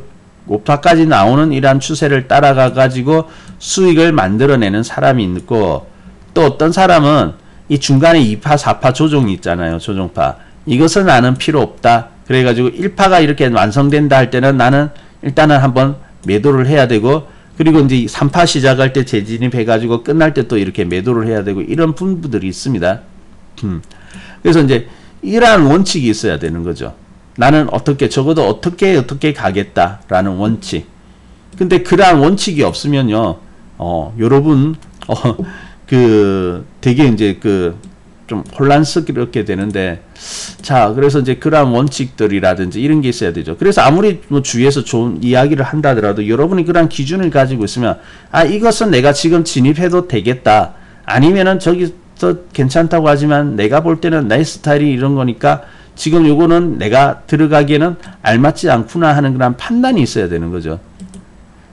A: 나오는 이러한 추세를 따라가가지고 수익을 만들어내는 사람이 있고 또 어떤 사람은 이 중간에 2파, 4파 조정이 있잖아요. 조정파. 이것은 나는 필요 없다. 그래가지고 1파가 이렇게 완성된다 할 때는 나는 일단은 한번 매도를 해야 되고 그리고 이제 3파 시작할 때 재진입해가지고 끝날 때 또 이렇게 매도를 해야 되고 이런 분들이 있습니다. 그래서 이제 이러한 원칙이 있어야 되는 거죠. 나는 적어도 어떻게 가겠다라는 원칙. 근데 그러한 원칙이 없으면요, 여러분, 되게 이제 좀 혼란스럽게 되는데, 자, 그래서 이제 그러한 원칙들이라든지 이런 게 있어야 되죠. 그래서 아무리 뭐 주위에서 좋은 이야기를 한다 하더라도 여러분이 그러한 기준을 가지고 있으면, 이것은 내가 지금 진입해도 되겠다. 아니면은 저기서 괜찮다고 하지만 내가 볼 때는 내 스타일이 이런 거니까 지금 요거는 내가 들어가기에는 알맞지 않구나 하는 그런 판단이 있어야 되는 거죠.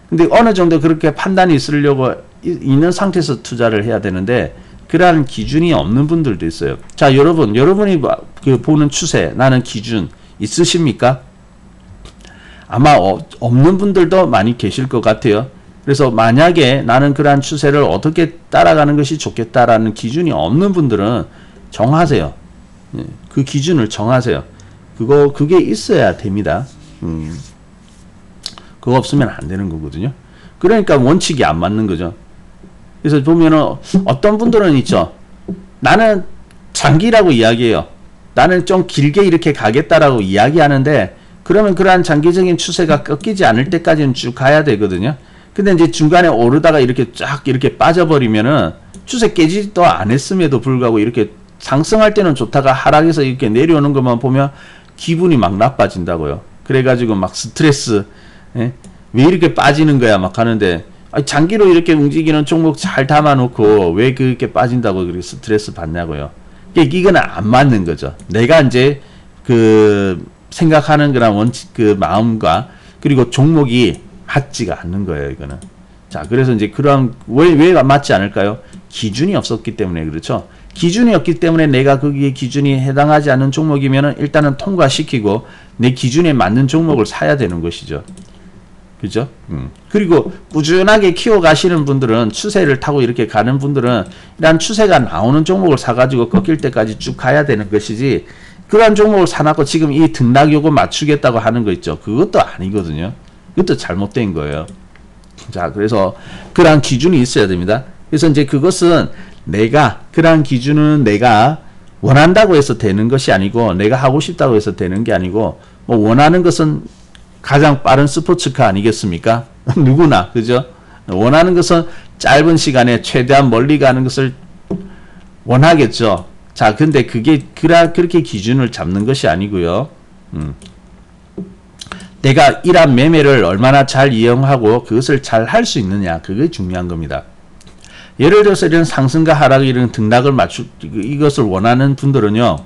A: 근데 어느 정도 그렇게 판단이 있으려고 있는 상태에서 투자를 해야 되는데 그러한 기준이 없는 분들도 있어요. 자, 여러분이 보는 추세, 나는 기준 있으십니까? 아마 없는 분들도 많이 계실 것 같아요. 그래서 만약에 나는 그러한 추세를 어떻게 따라가는 것이 좋겠다라는 기준이 없는 분들은 정하세요. 그 기준을 정하세요. 그게 있어야 됩니다. 그거 없으면 안 되는 거거든요. 그러니까 원칙이 안 맞는 거죠. 그래서 보면은 어떤 분들은 있죠. 나는 장기라고 이야기해요. 나는 좀 길게 이렇게 가겠다라고 이야기하는데 그러면 그러한 장기적인 추세가 꺾이지 않을 때까지는 쭉 가야 되거든요. 근데 이제 중간에 오르다가 이렇게 쫙 이렇게 빠져버리면은 추세 깨지도 안 했음에도 불구하고 이렇게 상승할 때는 좋다가 하락해서 이렇게 내려오는 것만 보면 기분이 막 나빠진다고요. 그래가지고 막 스트레스, 왜 이렇게 빠지는 거야 막 하는데 장기로 이렇게 움직이는 종목 잘 담아놓고 왜 그렇게 빠진다고 그렇게 스트레스 받냐고요. 이거는 안 맞는 거죠. 내가 이제 생각하는 그런 원칙, 마음과 그리고 종목이 맞지가 않는 거예요, 이거는. 자, 그래서 이제 그러한, 왜 맞지 않을까요? 기준이 없었기 때문에 그렇죠. 기준이 없기 때문에 내가 거기에 기준이 해당하지 않는 종목이면은 일단은 통과시키고 내 기준에 맞는 종목을 사야 되는 것이죠. 그죠? 그리고 꾸준하게 키워가시는 분들은 추세를 타고 이렇게 가는 분들은 이런 추세가 나오는 종목을 사가지고 꺾일 때까지 쭉 가야 되는 것이지 그런 종목을 사놓고 지금 이 등락 요거 맞추겠다고 하는 거 있죠. 그것도 아니거든요. 그것도 잘못된 거예요. 자, 그래서 그러한 기준이 있어야 됩니다. 그래서 이제 그것은 그러한 기준은 내가 원한다고 해서 되는 것이 아니고 내가 하고 싶다고 해서 되는 게 아니고 뭐 원하는 것은 가장 빠른 스포츠카 아니겠습니까? 누구나, 그죠? 원하는 것은 짧은 시간에 최대한 멀리 가는 것을 원하겠죠. 자, 근데 그게 그렇게 기준을 잡는 것이 아니고요. 내가 이러한 매매를 얼마나 잘 이용하고 그것을 잘 할 수 있느냐, 그게 중요한 겁니다. 예를 들어서 이런 상승과 하락, 이런 등락을 이것을 원하는 분들은요,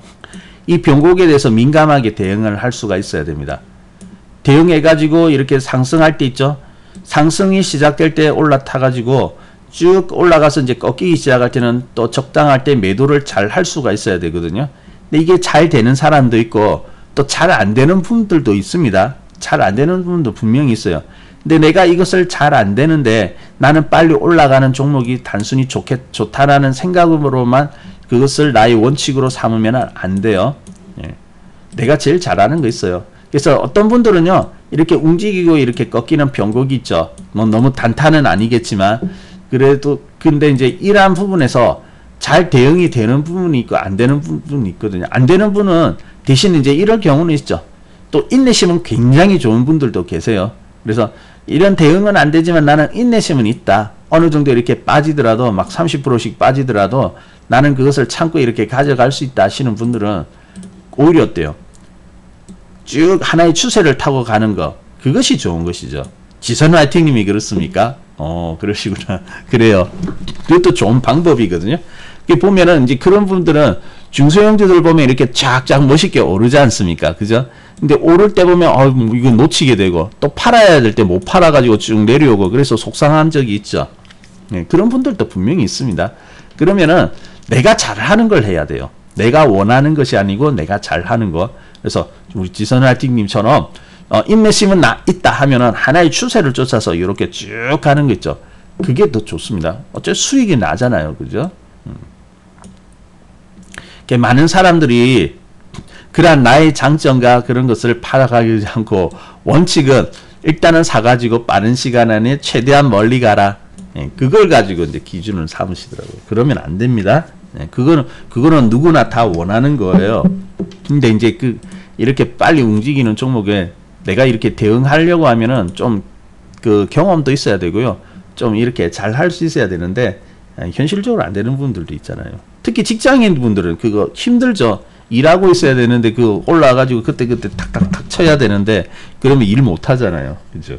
A: 이 변곡에 대해서 민감하게 대응을 할 수가 있어야 됩니다. 대응해가지고 이렇게 상승할 때 있죠. 상승이 시작될 때 올라타가지고 쭉 올라가서 이제 꺾이기 시작할 때는 또 적당할 때 매도를 잘 할 수가 있어야 되거든요. 근데 이게 잘 되는 사람도 있고 또 잘 안 되는 분들도 있습니다. 잘 안 되는 분도 분명히 있어요. 근데 내가 이것을 잘 안 되는데 나는 빨리 올라가는 종목이 단순히 좋다라는 생각으로만 그것을 나의 원칙으로 삼으면 안 돼요. 예. 내가 제일 잘하는 거 있어요. 그래서 어떤 분들은요, 이렇게 움직이고 이렇게 꺾이는 변곡이 있죠. 뭐 너무 단타는 아니겠지만, 그래도, 근데 이제 이러한 부분에서 잘 대응이 되는 부분이 있고, 안 되는 부분이 있거든요. 안 되는 분은 대신 이제 이런 경우는 있죠. 또 인내심은 굉장히 좋은 분들도 계세요. 그래서 이런 대응은 안 되지만 나는 인내심은 있다. 어느 정도 이렇게 빠지더라도 막 30%씩 빠지더라도 나는 그것을 참고 이렇게 가져갈 수 있다 하시는 분들은 오히려 어때요? 쭉 하나의 추세를 타고 가는 거, 그것이 좋은 것이죠. 지선 화이팅님이 그렇습니까? 그러시구나. 그래요. 그것도 좋은 방법이거든요. 보면은 이제 그런 분들은 중소형주들 보면 이렇게 쫙쫙 멋있게 오르지 않습니까? 그죠? 근데 오를 때 보면 이거 놓치게 되고 또 팔아야 될 때 못 팔아가지고 쭉 내려오고 그래서 속상한 적이 있죠. 네, 그런 분들도 분명히 있습니다. 그러면은 내가 잘하는 걸 해야 돼요. 내가 원하는 것이 아니고 내가 잘하는 거. 그래서 우리 지선활팅님처럼 인내심은 있다 하면은 하나의 추세를 쫓아서 이렇게 쭉 가는 거 있죠. 그게 더 좋습니다. 어차피 수익이 나잖아요. 그죠? 많은 사람들이 그러한 나의 장점과 그런 것을 팔아가지 않고 원칙은 일단은 사가지고 빠른 시간 안에 최대한 멀리 가라. 그걸 가지고 이제 기준을 삼으시더라고요. 그러면 안 됩니다. 그거는 누구나 다 원하는 거예요. 근데 이제 이렇게 빨리 움직이는 종목에 내가 이렇게 대응하려고 하면은 좀 그 경험도 있어야 되고요. 좀 이렇게 잘 할 수 있어야 되는데 현실적으로 안 되는 분들도 있잖아요. 특히 직장인 분들은 그거 힘들죠. 일하고 있어야 되는데 그 올라와가지고 그때 탁탁탁 쳐야 되는데 그러면 일 못 하잖아요. 그죠?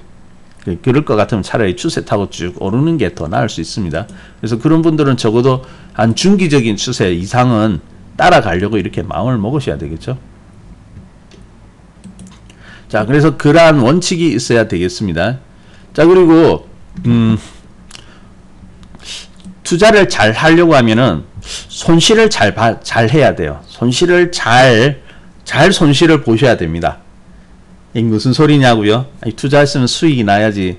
A: 그럴 것 같으면 차라리 추세 타고 쭉 오르는 게 더 나을 수 있습니다. 그래서 그런 분들은 적어도 한 중기적인 추세 이상은 따라가려고 이렇게 마음을 먹으셔야 되겠죠. 자, 그래서 그러한 원칙이 있어야 되겠습니다. 자, 그리고 투자를 잘 하려고 하면은 손실을 잘 해야 돼요. 손실을 손실을 보셔야 됩니다. 이게 무슨 소리냐고요? 투자했으면 수익이 나야지.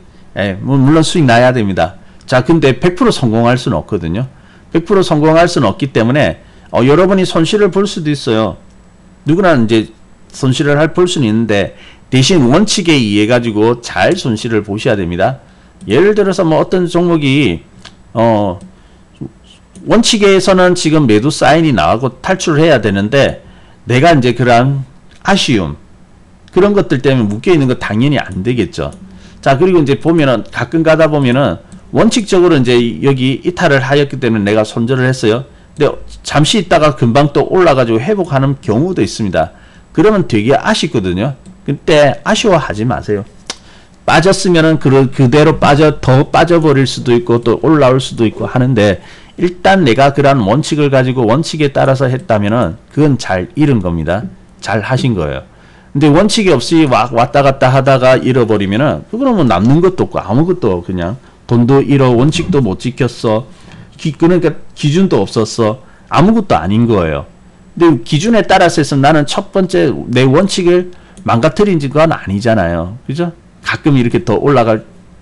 A: 물론 수익 나야 됩니다. 자, 근데 100% 성공할 수는 없거든요. 100% 성공할 수는 없기 때문에 여러분이 손실을 볼 수도 있어요. 누구나 이제 손실을 볼 수는 있는데 대신 원칙에 의해 가지고 잘 손실을 보셔야 됩니다. 예를 들어서 뭐 어떤 종목이 원칙에서는 지금 매도 사인이 나오고 탈출을 해야 되는데 내가 이제 그런 아쉬움 그런 것들 때문에 묶여있는 거 당연히 안 되겠죠. 자, 그리고 이제 보면은 가끔 가다 보면은 원칙적으로 이제 여기 이탈을 하였기 때문에 내가 손절을 했어요. 근데 잠시 있다가 금방 또 올라가지고 회복하는 경우도 있습니다. 그러면 되게 아쉽거든요. 그때 아쉬워하지 마세요. 빠졌으면은 그대로 더 빠져버릴 수도 있고 또 올라올 수도 있고 하는데 일단 내가 그런 원칙을 가지고 원칙에 따라서 했다면은 그건 잘 잃은 겁니다. 잘 하신 거예요. 근데 원칙이 없이 왔다 갔다 하다가 잃어버리면은 그거는 뭐 남는 것도 없고 아무것도 그냥 돈도 잃어 원칙도 못 지켰어. 그러니까 기준도 없었어. 아무것도 아닌 거예요. 근데 기준에 따라서 해서 나는 첫 번째 내 원칙을 망가뜨린 건 아니잖아요. 그죠? 가끔 이렇게 더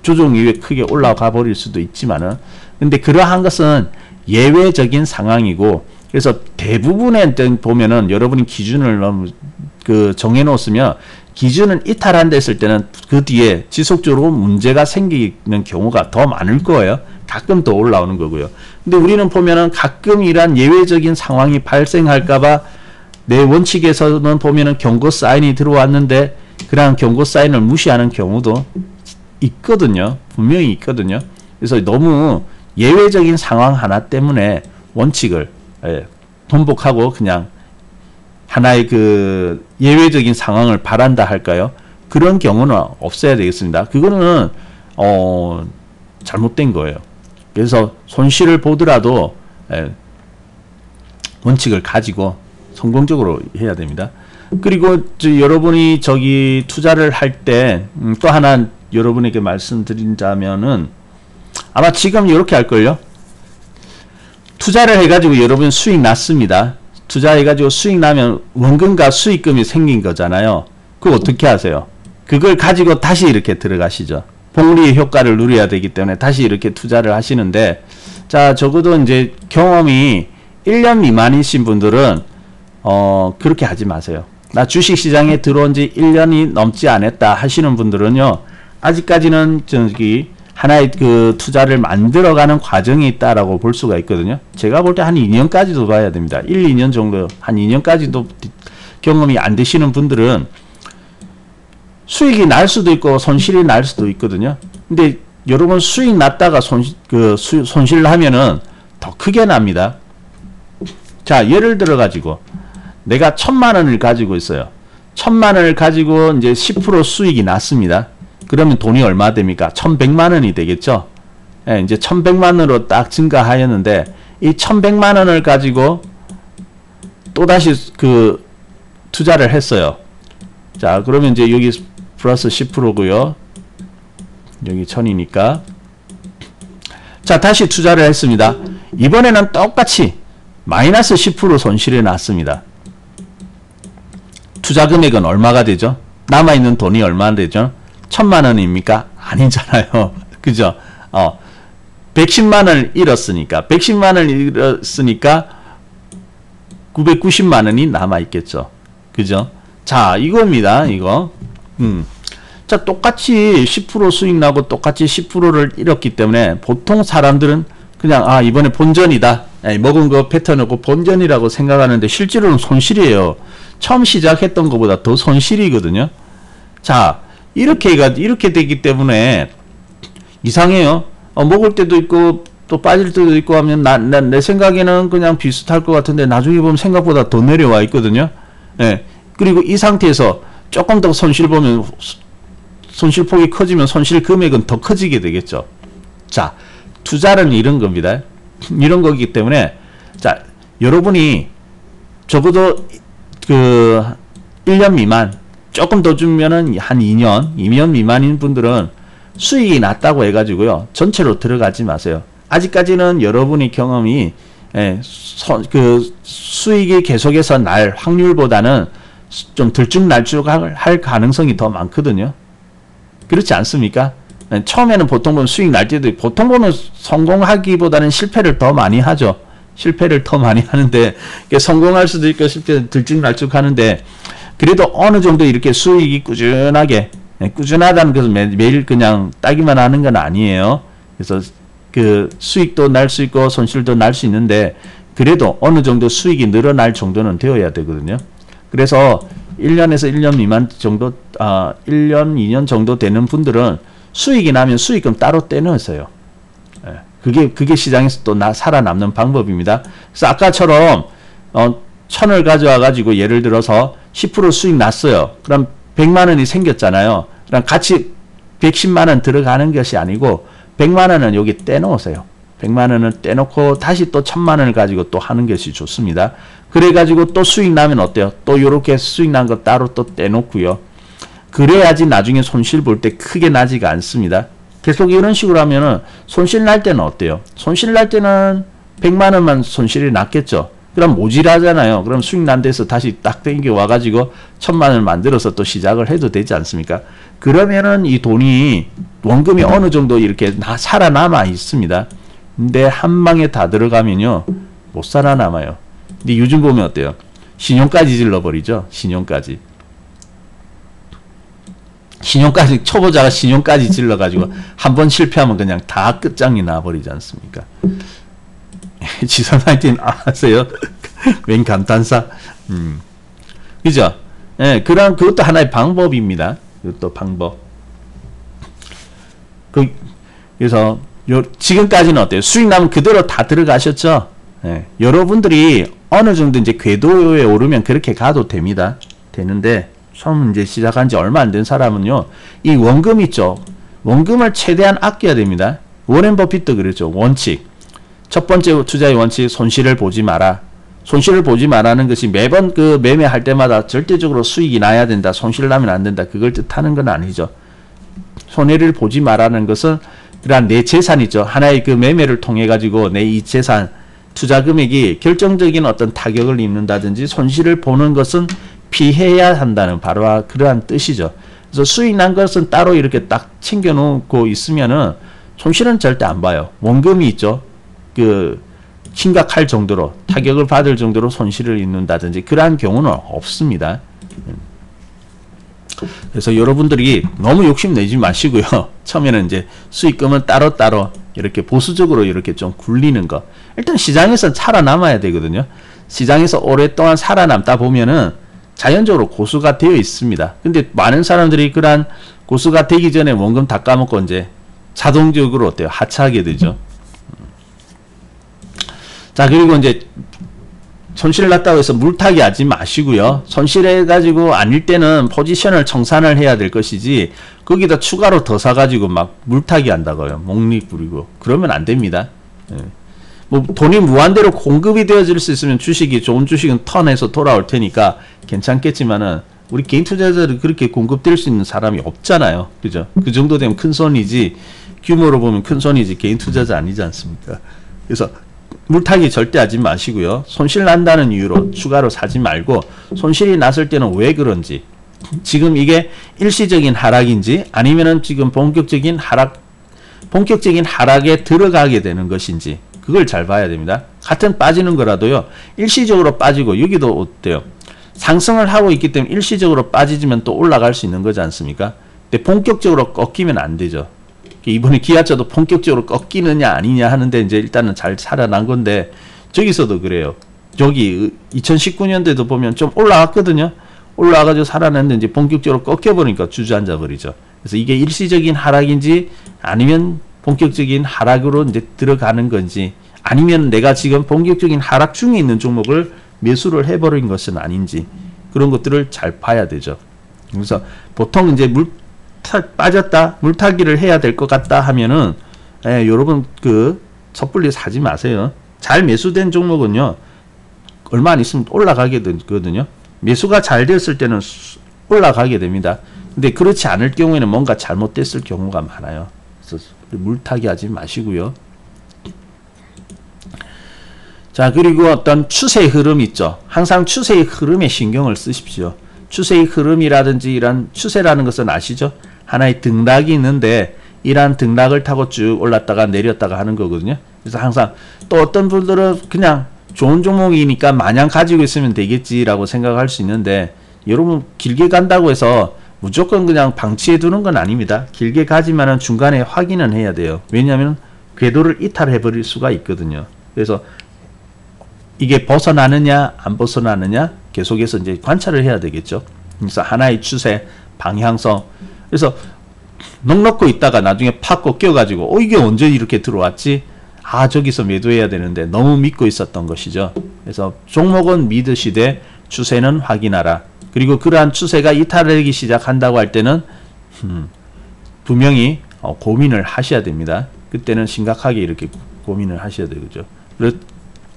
A: 조정 이후에 크게 올라가 버릴 수도 있지만은 근데 그러한 것은 예외적인 상황이고 그래서 대부분의 보면은 여러분이 기준을 너무 정해 놓았으면 기준을 이탈한다 했을 때는 그 뒤에 지속적으로 문제가 생기는 경우가 더 많을 거예요. 가끔 더 올라오는 거고요. 근데 우리는 보면은 가끔 이러한 예외적인 상황이 발생할까봐 내 원칙에서는 보면은 경고 사인이 들어왔는데 그러한 경고 사인을 무시하는 경우도 있거든요. 분명히 있거든요. 그래서 너무 예외적인 상황 하나 때문에 원칙을 번복하고 그냥 하나의 그 예외적인 상황을 바란다 할까요? 그런 경우는 없어야 되겠습니다. 그거는 잘못된 거예요. 그래서 손실을 보더라도 원칙을 가지고 성공적으로 해야 됩니다. 그리고 여러분이 저기 투자를 할 때 또 하나 여러분에게 말씀드린다면은 아마 지금 이렇게 할걸요. 투자를 해가지고 여러분 수익 났습니다. 투자해가지고 수익 나면 원금과 수익금이 생긴 거잖아요. 그거 어떻게 하세요? 그걸 가지고 다시 이렇게 들어가시죠. 복리의 효과를 누려야 되기 때문에 다시 이렇게 투자를 하시는데, 자, 적어도 이제 경험이 1년 미만이신 분들은 그렇게 하지 마세요. 나 주식시장에 들어온 지 1년이 넘지 않았다 하시는 분들은요, 아직까지는 저기 하나의 그 투자를 만들어가는 과정이 있다라고 볼 수가 있거든요. 제가 볼 때 한 2년까지도 봐야 됩니다. 1, 2년 정도, 한 2년까지도 경험이 안 되시는 분들은 수익이 날 수도 있고 손실이 날 수도 있거든요. 근데 여러분 수익 났다가 손실 하면은 더 크게 납니다. 자, 예를 들어 가지고 내가 1,000만 원을 가지고 있어요. 1,000만 원을 가지고 이제 10% 수익이 났습니다. 그러면 돈이 얼마 됩니까? 1,100만 원이 되겠죠. 예, 이제 1,100만 원으로 딱 증가하였는데 이 1,100만 원을 가지고 또다시 그 투자를 했어요. 자, 그러면 이제 여기 플러스 10%고요. 여기 1,000이니까. 자, 다시 투자를 했습니다. 이번에는 똑같이 마이너스 10% 손실이 났습니다. 투자 금액은 얼마가 되죠? 남아있는 돈이 얼마나 되죠? 1,000만 원입니까? 아니잖아요. 그죠? 110만 원을 잃었으니까 990만 원이 남아있겠죠. 그죠? 자, 이겁니다. 이거. 자, 똑같이 10% 수익 나고 똑같이 10%를 잃었기 때문에 보통 사람들은 그냥 이번에 본전이다. 먹은 거 패턴이고 본전이라고 생각하는데 실제로는 손실이에요. 처음 시작했던 것보다 더 손실이거든요. 자, 이렇게 되기 때문에 이상해요. 먹을 때도 있고 또 빠질 때도 있고 하면 내 생각에는 그냥 비슷할 것 같은데 나중에 보면 생각보다 더 내려와 있거든요. 예. 그리고 이 상태에서 조금 더 손실 보면 손실폭이 커지면 손실 금액은 더 커지게 되겠죠. 자, 투자는 이런 겁니다. 이런 거기 때문에 자, 여러분이 적어도 그 1년 미만 조금 더 주면은 한 2년 미만인 분들은 수익이 났다고 해가지고요, 전체로 들어가지 마세요. 아직까지는 여러분의 경험이 그 수익이 계속해서 날 확률보다는 좀 들쭉날쭉할 가능성이 더 많거든요. 그렇지 않습니까? 처음에는 보통 보면 수익 날 때도 보통 보면 성공하기보다는 실패를 더 많이 하죠. 실패를 더 많이 하는데 성공할 수도 있고 실패 들쭉날쭉 하는데 그래도 어느 정도 이렇게 수익이 꾸준하다는 것은 매일 그냥 따기만 하는 건 아니에요. 그래서 그 수익도 날 수 있고 손실도 날 수 있는데 그래도 어느 정도 수익이 늘어날 정도는 되어야 되거든요. 그래서 1년에서 1년 미만 정도, 1년, 2년 정도 되는 분들은 수익이 나면 수익금 따로 떼놓으세요. 그게 시장에서 또 살아남는 방법입니다. 그래서 아까처럼 1,000을 가져와 가지고 예를 들어서 10% 수익 났어요. 그럼 100만 원이 생겼잖아요. 그럼 같이 110만 원 들어가는 것이 아니고 100만 원은 여기 떼놓으세요. 100만 원을 떼놓고 다시 또 1,000만 원을 가지고 또 하는 것이 좋습니다. 그래가지고 또 수익 나면 어때요? 또 이렇게 수익 난 거 따로 또 떼놓고요. 그래야지 나중에 손실 볼 때 크게 나지가 않습니다. 계속 이런 식으로 하면은 손실 날 때는 어때요? 손실 날 때는 100만 원만 손실이 났겠죠. 그럼 모질하잖아요. 그럼 수익 난 데서 다시 딱 땡겨 와가지고 1,000만 원 만들어서 또 시작을 해도 되지 않습니까? 그러면은 이 돈이 원금이 어느 정도 이렇게 살아남아 있습니다. 근데 한 방에 다 들어가면요 못 살아남아요. 근데 요즘 보면 어때요? 신용까지 질러버리죠. 신용까지 초보자가 신용까지 질러가지고 한 번 실패하면 그냥 다 끝장이 나버리지 않습니까? 지선할땐 아세요? 웬 감탄사? 그죠? 예, 그것도 하나의 방법입니다. 그것도 방법. 그래서 지금까지는 어때요? 수익 나면 그대로 다 들어가셨죠? 예, 여러분들이 어느 정도 이제 궤도에 오르면 그렇게 가도 됩니다. 되는데 처음 이제 시작한 지 얼마 안 된 사람은요, 이 원금 있죠? 원금을 최대한 아껴야 됩니다. 워렌 버핏도 그랬죠. 원칙. 첫 번째 투자의 원칙, 손실을 보지 마라. 손실을 보지 말라는 것이 매번 그 매매할 때마다 절대적으로 수익이 나야 된다, 손실 나면 안 된다, 그걸 뜻하는 건 아니죠. 손해를 보지 말라는 것은 그러한 내 재산이죠. 하나의 그 매매를 통해 가지고 내 이 재산, 투자 금액이 결정적인 어떤 타격을 입는다든지 손실을 보는 것은 피해야 한다는 바로 그러한 뜻이죠. 그래서 수익 난 것은 따로 이렇게 딱 챙겨 놓고 있으면은 손실은 절대 안 봐요. 원금이 있죠. 그 심각할 정도로 타격을 받을 정도로 손실을 입는다든지 그러한 경우는 없습니다. 그래서 여러분들이 너무 욕심내지 마시고요. 처음에는 이제 수익금은 따로따로 이렇게 보수적으로 이렇게 좀 굴리는 거. 일단 시장에서 살아남아야 되거든요. 시장에서 오랫동안 살아남다 보면은 자연적으로 고수가 되어 있습니다. 근데 많은 사람들이 그러한 고수가 되기 전에 원금 다 까먹고 이제 자동적으로 어때요? 하차하게 되죠. 자, 그리고 이제 손실 났다고 해서 물타기 하지 마시고요. 손실해가지고 아닐 때는 포지션을 청산을 해야 될 것이지 거기다 추가로 더 사가지고 막 물타기 한다고요. 목리 부리고 그러면 안 됩니다. 예. 뭐 돈이 무한대로 공급이 되어질 수 있으면 주식이 좋은 주식은 턴해서 돌아올 테니까 괜찮겠지만은 우리 개인 투자자들이 그렇게 공급될 수 있는 사람이 없잖아요. 그죠? 그 정도 되면 큰 손이지, 규모로 보면 큰 손이지 개인 투자자 아니지 않습니까? 그래서 물타기 절대 하지 마시고요. 손실 난다는 이유로 추가로 사지 말고 손실이 났을 때는 왜 그런지, 지금 이게 일시적인 하락인지 아니면은 지금 본격적인 하락에 들어가게 되는 것인지 그걸 잘 봐야 됩니다. 같은 빠지는 거라도요. 일시적으로 빠지고 여기도 어때요? 상승을 하고 있기 때문에 일시적으로 빠지지만 또 올라갈 수 있는 거지 않습니까? 근데 본격적으로 꺾이면 안 되죠. 이번에 기아차도 본격적으로 꺾이느냐 아니냐 하는데 이제 일단은 잘 살아난 건데 저기서도 그래요. 저기 2019년도에도 보면 좀 올라왔거든요. 올라와가지고 살아났는데 이제 본격적으로 꺾여버리니까 주저앉아 버리죠. 그래서 이게 일시적인 하락인지 아니면 본격적인 하락으로 이제 들어가는 건지 아니면 내가 지금 본격적인 하락 중에 있는 종목을 매수를 해버린 것은 아닌지 그런 것들을 잘 봐야 되죠. 그래서 보통 이제 빠졌다, 물타기를 해야 될 것 같다 하면은, 여러분, 섣불리 사지 마세요. 잘 매수된 종목은요, 얼마 안 있으면 올라가게 되거든요. 매수가 잘 됐을 때는 올라가게 됩니다. 근데 그렇지 않을 경우에는 뭔가 잘못됐을 경우가 많아요. 그래서 물타기 하지 마시고요. 자, 그리고 어떤 추세 흐름 있죠. 항상 추세의 흐름에 신경을 쓰십시오. 추세의 흐름이라든지 이런 추세라는 것은 아시죠? 하나의 등락이 있는데 이러한 등락을 타고 쭉 올랐다가 내렸다가 하는 거거든요. 그래서 항상 또 어떤 분들은 그냥 좋은 종목이니까 마냥 가지고 있으면 되겠지라고 생각할 수 있는데 여러분 길게 간다고 해서 무조건 그냥 방치해 두는 건 아닙니다. 길게 가지만은 중간에 확인은 해야 돼요. 왜냐하면 궤도를 이탈해 버릴 수가 있거든요. 그래서 이게 벗어나느냐 안 벗어나느냐 계속해서 이제 관찰을 해야 되겠죠. 그래서 하나의 추세, 방향성. 그래서 넉넉고 있다가 나중에 팍 꺾여가지고 이게 언제 이렇게 들어왔지? 아, 저기서 매도해야 되는데 너무 믿고 있었던 것이죠. 그래서 종목은 믿으시되 추세는 확인하라. 그리고 그러한 추세가 이탈하기 시작한다고 할 때는 분명히 고민을 하셔야 됩니다. 그때는 심각하게 이렇게 고민을 하셔야 되죠.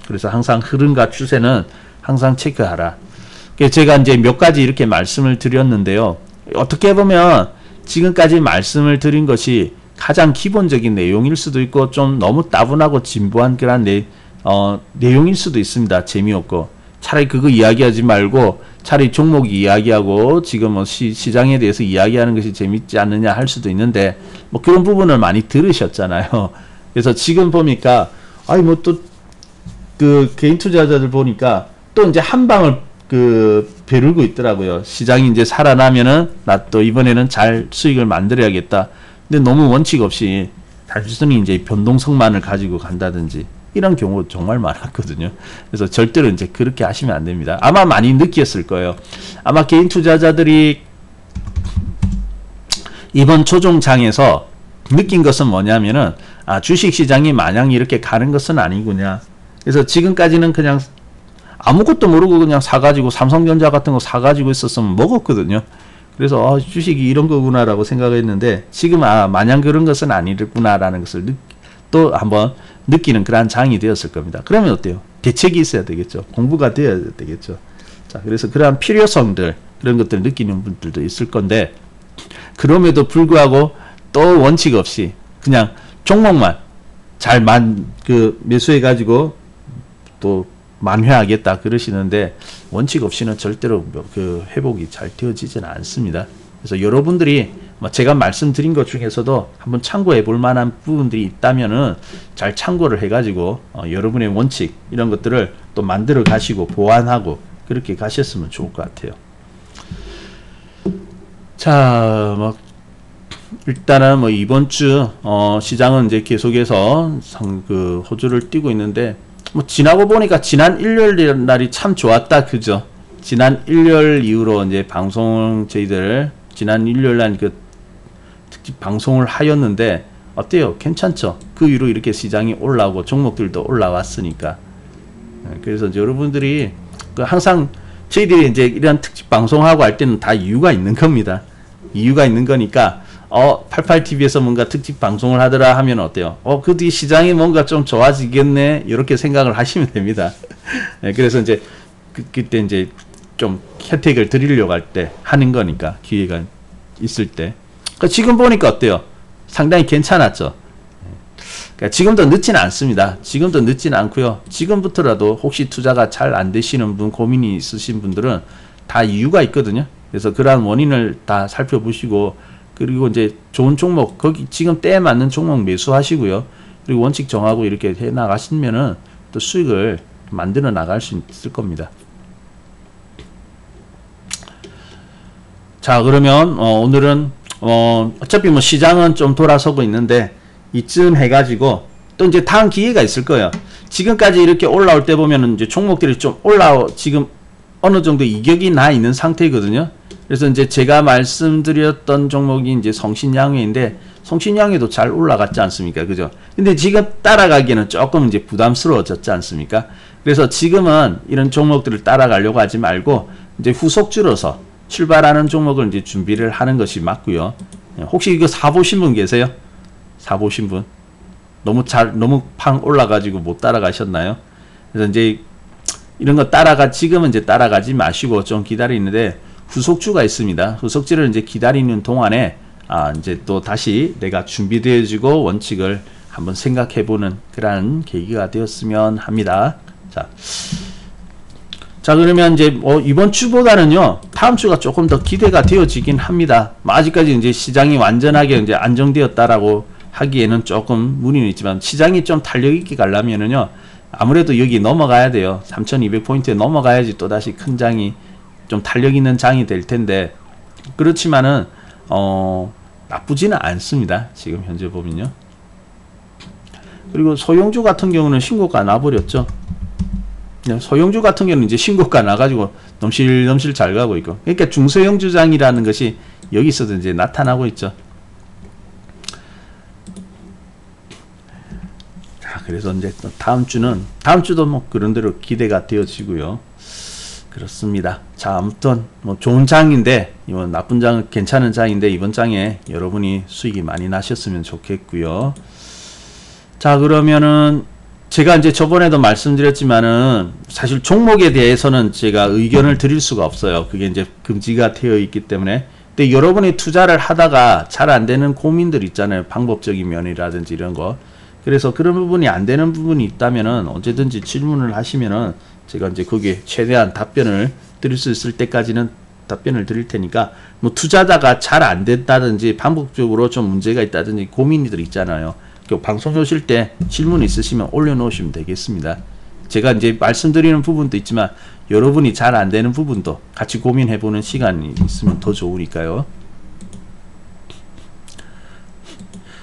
A: 그래서 항상 흐름과 추세는 항상 체크하라. 제가 이제 몇 가지 이렇게 말씀을 드렸는데요. 어떻게 보면 지금까지 말씀을 드린 것이 가장 기본적인 내용일 수도 있고 좀 너무 따분하고 진부한 그런 내용일 수도 있습니다. 재미없고. 차라리 그거 이야기하지 말고 차라리 종목 이야기하고 지금 뭐 시장에 대해서 이야기하는 것이 재밌지 않느냐 할 수도 있는데 뭐 그런 부분을 많이 들으셨잖아요. 그래서 지금 보니까 뭐 또 그 개인 투자자들 보니까 또 이제 한 방을 벼르고 있더라고요. 시장이 이제 살아나면은 나 또 이번에는 잘 수익을 만들어야겠다. 근데 너무 원칙 없이 단순히 이제 변동성만을 가지고 간다든지 이런 경우 정말 많았거든요. 그래서 절대로 이제 그렇게 하시면 안 됩니다. 아마 많이 느꼈을 거예요. 아마 개인 투자자들이 이번 조종장에서 느낀 것은 뭐냐면은 주식시장이 마냥 이렇게 가는 것은 아니구나. 그래서 지금까지는 그냥 아무것도 모르고 그냥 사가지고 삼성전자 같은 거 사가지고 있었으면 먹었거든요. 그래서 주식이 이런 거구나라고 생각했는데 지금 마냥 그런 것은 아니구나라는 것을 또 한번 느끼는 그러한 장이 되었을 겁니다. 그러면 어때요? 대책이 있어야 되겠죠. 공부가 되어야 되겠죠. 자, 그래서 그러한 필요성들 그런 것들을 느끼는 분들도 있을 건데 그럼에도 불구하고 또 원칙 없이 그냥 종목만 잘 매수해 가지고 또 만회하겠다 그러시는데 원칙 없이는 절대로 그 회복이 잘 되어지지는 않습니다. 그래서 여러분들이 제가 말씀드린 것 중에서도 한번 참고해 볼 만한 부분들이 있다면은 잘 참고를 해 가지고 여러분의 원칙 이런 것들을 또 만들어 가시고 보완하고 그렇게 가셨으면 좋을 것 같아요. 자, 일단은 이번 주 시장은 이제 계속해서 호조를 띄고 있는데 지나고 보니까 지난 일요일 날이 참 좋았다, 그죠? 지난 일요일 이후로 이제 방송 저희들 지난 일요일 날 그 특집 방송을 하였는데 어때요? 괜찮죠? 그 이후로 이렇게 시장이 올라오고 종목들도 올라왔으니까. 그래서 이제 여러분들이 항상 저희들이 이제 이런 특집 방송하고 할 때는 다 이유가 있는 겁니다. 이유가 있는 거니까 88TV에서 뭔가 특집 방송을 하더라 하면 어때요? 그 뒤 시장이 뭔가 좀 좋아지겠네 이렇게 생각을 하시면 됩니다. 네, 그래서 이제 그때 이제 좀 혜택을 드리려고 할 때 하는 거니까 기회가 있을 때. 그러니까 지금 보니까 어때요? 상당히 괜찮았죠. 그러니까 지금도 늦지는 않습니다. 지금도 늦지는 않고요. 지금부터라도 혹시 투자가 잘 안 되시는 분, 고민이 있으신 분들은 다 이유가 있거든요. 그래서 그러한 원인을 다 살펴보시고 그리고 이제 좋은 종목 거기 지금 때에 맞는 종목 매수하시고요. 그리고 원칙 정하고 이렇게 해 나가시면은 또 수익을 만들어 나갈 수 있을 겁니다. 자, 그러면 오늘은 어차피 시장은 좀 돌아서고 있는데 이쯤 해가지고 또 이제 다음 기회가 있을 거예요. 지금까지 이렇게 올라올 때 보면은 이제 종목들이 좀 지금 어느 정도 이격이 나 있는 상태거든요. 그래서 이제 제가 말씀드렸던 종목이 이제 성신양회인데 성신양회도 잘 올라갔지 않습니까? 그죠? 근데 지금 따라가기에는 조금 이제 부담스러워졌지 않습니까? 그래서 지금은 이런 종목들을 따라가려고 하지 말고 이제 후속주로서 출발하는 종목을 이제 준비를 하는 것이 맞고요. 혹시 이거 사보신 분 계세요? 사보신 분? 너무 팡 올라가지고 못 따라가셨나요? 그래서 이제 이런 거 지금은 이제 따라가지 마시고 좀 기다리는데 후속주가 있습니다. 후속주를 이제 기다리는 동안에 이제 또 다시 내가 준비되어지고 원칙을 한번 생각해보는 그러한 계기가 되었으면 합니다. 자 그러면 이제 이번 주보다는요 다음 주가 조금 더 기대가 되어지긴 합니다. 아직까지 이제 시장이 완전하게 이제 안정되었다라고 하기에는 조금 무리는 있지만 시장이 좀 탄력 있게 가려면은요 아무래도 여기 넘어가야 돼요. 3200포인트에 넘어가야지 또다시 큰 장이 좀 탄력 있는 장이 될 텐데 그렇지만은 나쁘지는 않습니다. 지금 현재 보면요. 그리고 소형주 같은 경우는 신고가 나버렸죠. 소형주 같은 경우는 이제 신고가 나가지고 넘실넘실 잘 가고 있고 그러니까 중소형주장이라는 것이 여기서도 이제 나타나고 있죠. 자 그래서 이제 다음 주도 그런대로 기대가 되어지고요. 그렇습니다. 자 아무튼 좋은 장인데 이번 나쁜 장은 괜찮은 장인데 이번 장에 여러분이 수익이 많이 나셨으면 좋겠고요. 자 그러면은 제가 이제 저번에도 말씀드렸지만은 사실 종목에 대해서는 제가 의견을 드릴 수가 없어요. 그게 이제 금지가 되어 있기 때문에. 근데 여러분이 투자를 하다가 잘 안 되는 고민들 있잖아요. 방법적인 면이라든지 이런 거. 그래서 그런 부분이 안 되는 부분이 있다면은 언제든지 질문을 하시면은 제가 이제 거기에 최대한 답변을 드릴 수 있을 때까지는 답변을 드릴 테니까 투자자가 잘 안 됐다든지 방법적으로 좀 문제가 있다든지 고민들 있잖아요. 방송 오실 때 질문 있으시면 올려놓으시면 되겠습니다. 제가 이제 말씀드리는 부분도 있지만 여러분이 잘 안 되는 부분도 같이 고민해보는 시간이 있으면 더 좋으니까요.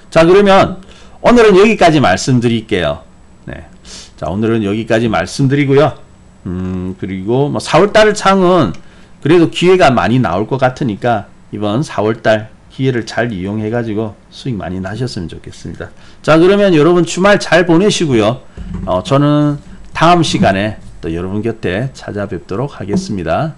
A: 자 그러면 오늘은 여기까지 말씀드릴게요. 네. 자 오늘은 여기까지 말씀드리고요. 그리고 4월달 창은 그래도 기회가 많이 나올 것 같으니까 이번 4월달 기회를 잘 이용해 가지고 수익 많이 나셨으면 좋겠습니다. 자, 그러면 여러분 주말 잘 보내시고요. 저는 다음 시간에 또 여러분 곁에 찾아뵙도록 하겠습니다.